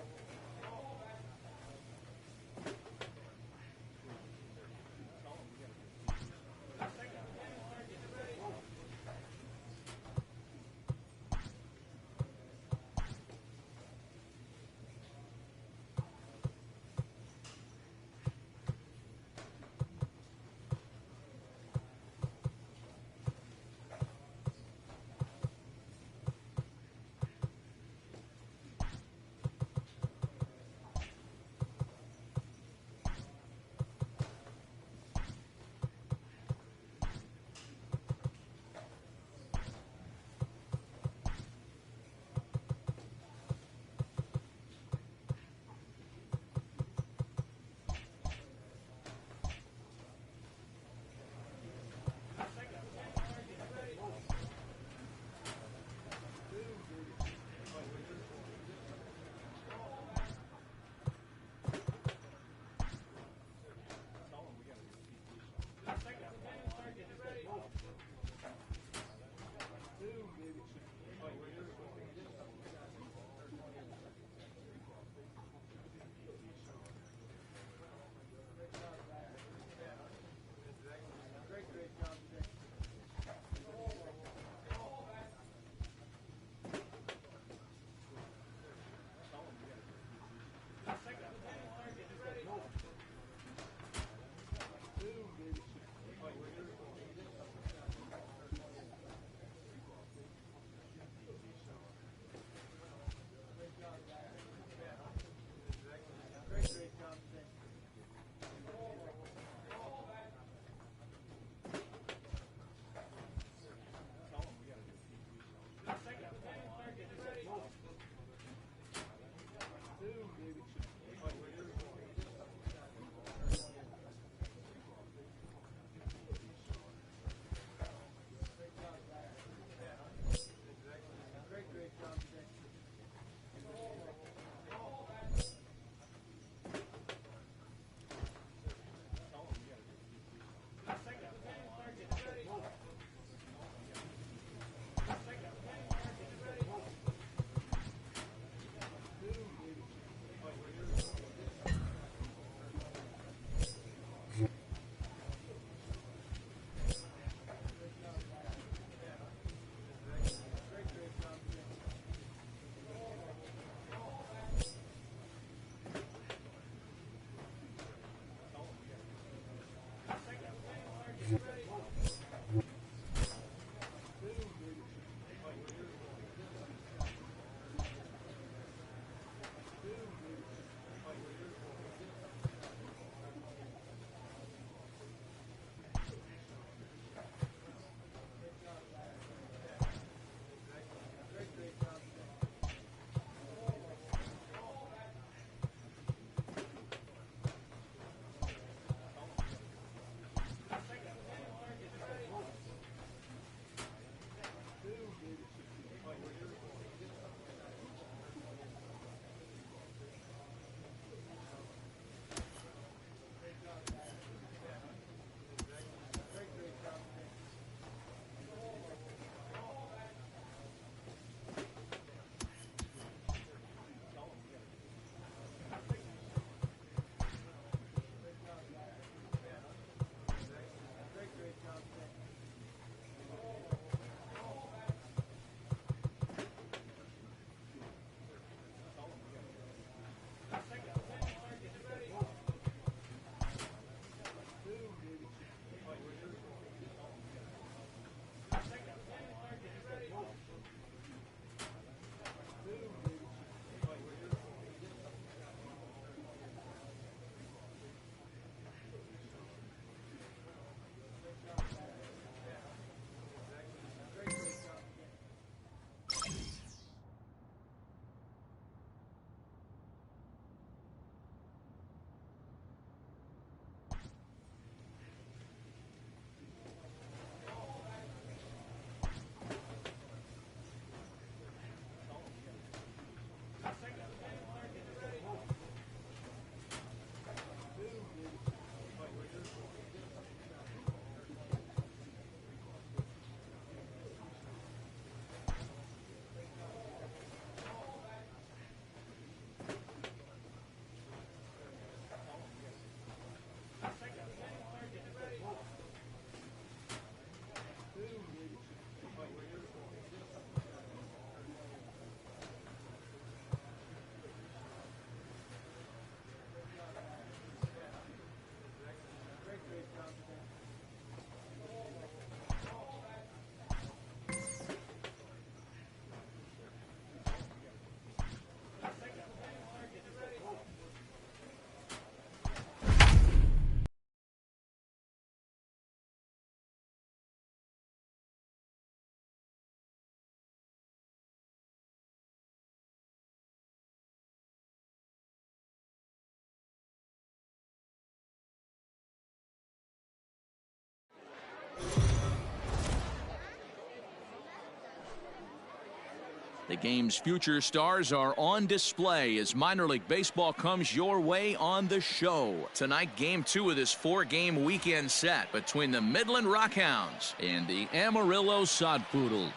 [SPEAKER 1] The game's future stars are on display as minor league baseball comes your way on the show. Tonight, game 2 of this 4-game weekend set between the Midland Rockhounds and the Amarillo Sodpoodles.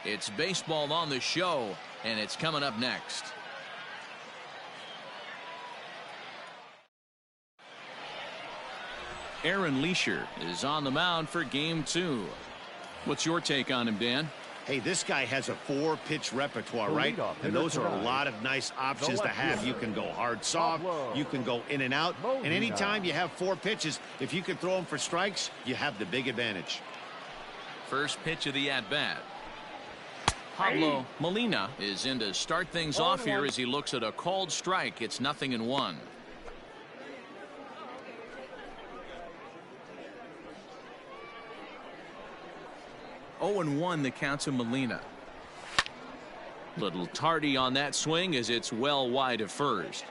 [SPEAKER 1] It's baseball on the show, and it's coming up next. Aaron Leisure is on the mound for game 2. What's your take on him, Dan?
[SPEAKER 3] Hey, this guy has a 4-pitch repertoire, right? And those are a lot of nice options to have. You can go hard, soft. You can go in and out. And anytime you have 4 pitches, if you can throw them for strikes, you have the big advantage.
[SPEAKER 1] First pitch of the at-bat. Pablo Molina is in to start things off here as he looks at a called strike. It's 0-1. Oh, 0-1 the count to Molina. Little tardy on that swing as it's well wide of first.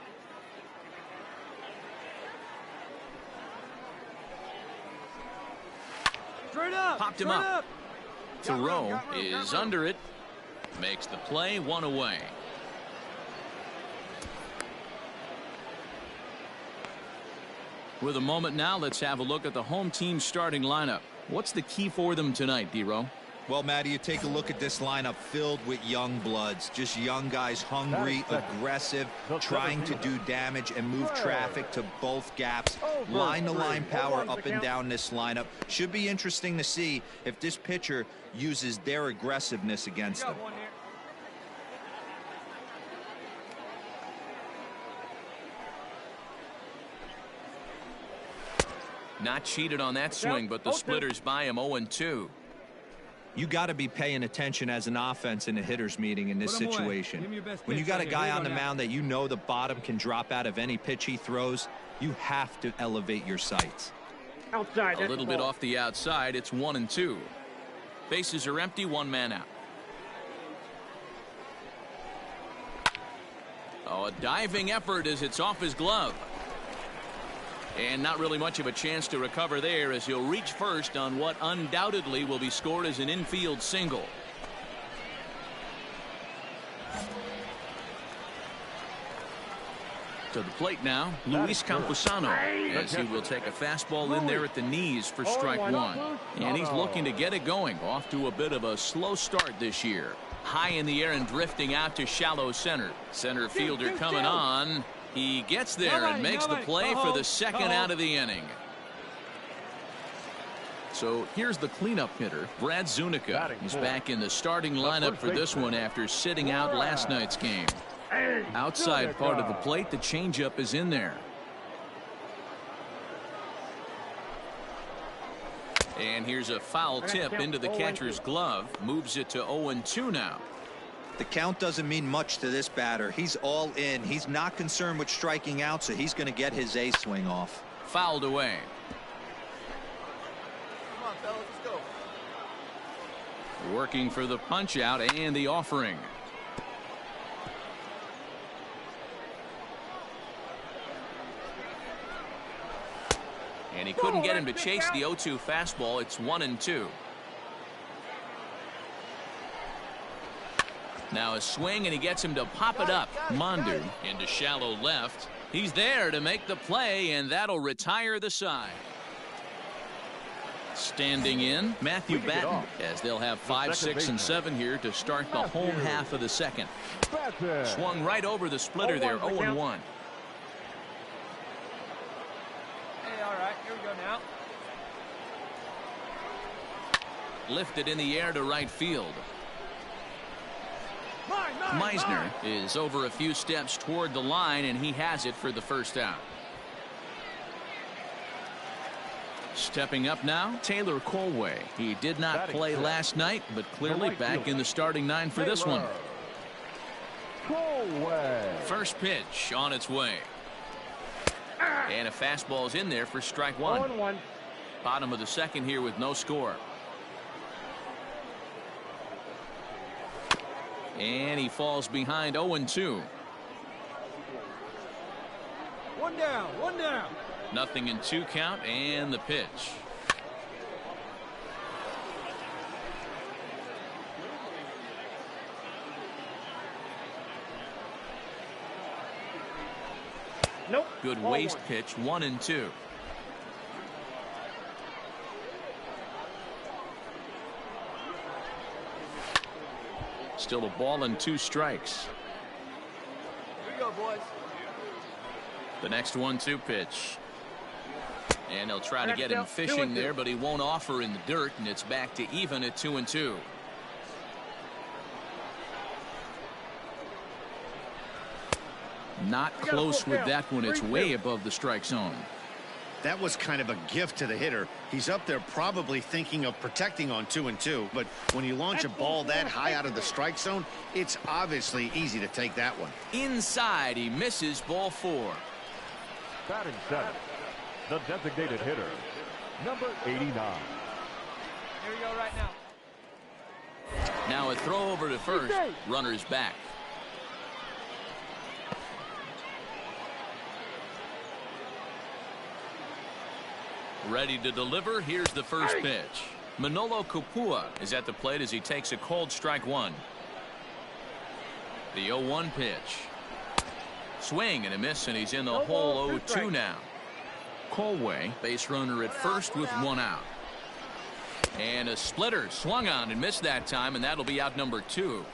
[SPEAKER 6] Straight up.
[SPEAKER 1] Popped him up. Thoreau is under it. Makes the play, 1 away. With a moment now, let's have a look at the home team starting lineup. What's the key for them tonight, D-Row?
[SPEAKER 7] Well, Matty, you take a look at this lineup filled with young bloods, just young guys, hungry, aggressive, trying to do damage and move traffic to both gaps. Line-to-line power up and down this lineup. Should be interesting to see if this pitcher uses their aggressiveness against them.
[SPEAKER 1] Not cheated on that swing, but the splitters by him 0-2.
[SPEAKER 7] You got to be paying attention as an offense in a hitter's meeting in this situation. When you got a guy on the mound that you know the bottom can drop out of any pitch he throws, you have to elevate your sights.
[SPEAKER 9] Outside.
[SPEAKER 1] A little bit off the outside. It's 1-2. Bases are empty. 1 man out. Oh, a diving effort as it's off his glove. And not really much of a chance to recover there as he'll reach first on what undoubtedly will be scored as an infield single. To the plate now, Luis Campusano, as he will take a fastball in there at the knees for strike 1. And he's looking to get it going, off to a bit of a slow start this year. High in the air and drifting out to shallow center. Center fielder coming on. He gets there and makes the play for the second out of the inning. So here's the cleanup hitter, Brad Zunica. He's back in the starting lineup for this one after sitting out last night's game. Outside part of the plate, the changeup is in there. And here's a foul tip into the catcher's glove. Moves it to 0-2 now.
[SPEAKER 7] The count doesn't mean much to this batter. He's all in. He's not concerned with striking out, so he's going to get his A swing off.
[SPEAKER 1] Fouled away.
[SPEAKER 8] Come on, fellas, let's go.
[SPEAKER 1] Working for the punch out and the offering. And he couldn't get him to chase the 0-2 fastball. It's 1-2. Now a swing, and he gets him to pop it up. Mondu into shallow left. He's there to make the play, and that'll retire the side. Standing in, Matthew Batten, as they'll have 5, 6, and 7 here to start the home half of the second. Swung right over the splitter there, 0-1.
[SPEAKER 6] Hey, all right, here we go now.
[SPEAKER 1] Lifted in the air to right field. Meisner is over a few steps toward the line, and he has it for the first out. Stepping up now, Taylor Colway. He did not play last night, but clearly back in the starting 9 for this one. First pitch on its way. And a fastball's in there for strike 1. Bottom of the second here with no score. And he falls behind 0-2.
[SPEAKER 6] One down, one down.
[SPEAKER 1] 0-2 count, and the pitch.
[SPEAKER 9] Nope.
[SPEAKER 1] Good
[SPEAKER 9] Ball
[SPEAKER 1] waste
[SPEAKER 9] one.
[SPEAKER 1] pitch, 1-2. Still a ball and 2 strikes.
[SPEAKER 6] Here we go, boys.
[SPEAKER 1] The next 1-2 pitch. And he'll try to get him fishing there, but he won't offer in the dirt, and it's back to even at 2-2. Not close with that one. It's way above the strike zone.
[SPEAKER 3] That was kind of a gift to the hitter. He's up there probably thinking of protecting on 2-2, but when you launch a ball that high out of the strike zone, it's obviously easy to take that one.
[SPEAKER 1] Inside, he misses, ball 4.
[SPEAKER 5] Batting seventh, the designated hitter, number 89.
[SPEAKER 6] Here we go right now.
[SPEAKER 1] Now a throw over to first. Runner's back. Ready to deliver. Here's the first pitch. Manolo Kupua is at the plate as he takes a cold strike 1. The 0-1 pitch. Swing and a miss, and he's in the hole. 0-2 now. Colway, base runner at first with 1 out. And a splitter swung on and missed that time, and that'll be out number 2.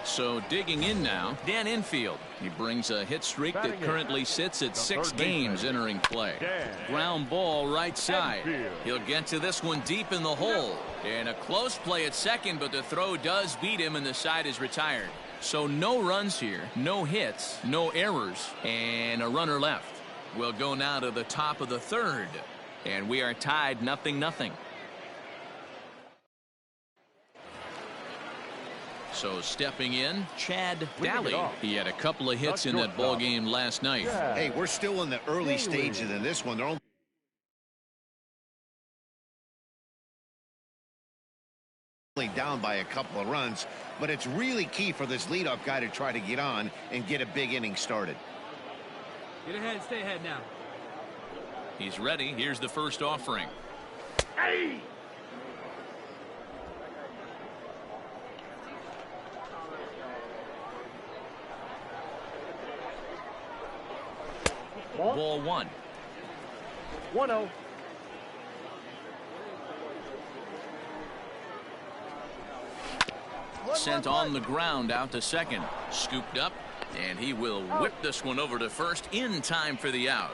[SPEAKER 1] So digging in now, Dan Infield. He brings a hit streak that currently sits at 6 games entering play. Ground ball right side. He'll get to this one deep in the hole. And a close play at second, but the throw does beat him and the side is retired. So no runs here, no hits, no errors, and a runner left. We'll go now to the top of the 3rd. And we are tied 0-0. So stepping in, Chad Daly. He had a couple of hits in that ball game last night.
[SPEAKER 3] Hey, we're still in the early stages in this one. They're only down by a couple of runs, but it's really key for this leadoff guy to try to get on and get a big inning started.
[SPEAKER 6] Get ahead, stay ahead now.
[SPEAKER 1] He's ready. Here's the first offering.
[SPEAKER 9] Hey!
[SPEAKER 1] Ball 1.
[SPEAKER 9] 1-0.
[SPEAKER 1] Sent on the ground out to second. Scooped up, and he will whip this one over to first in time for the out.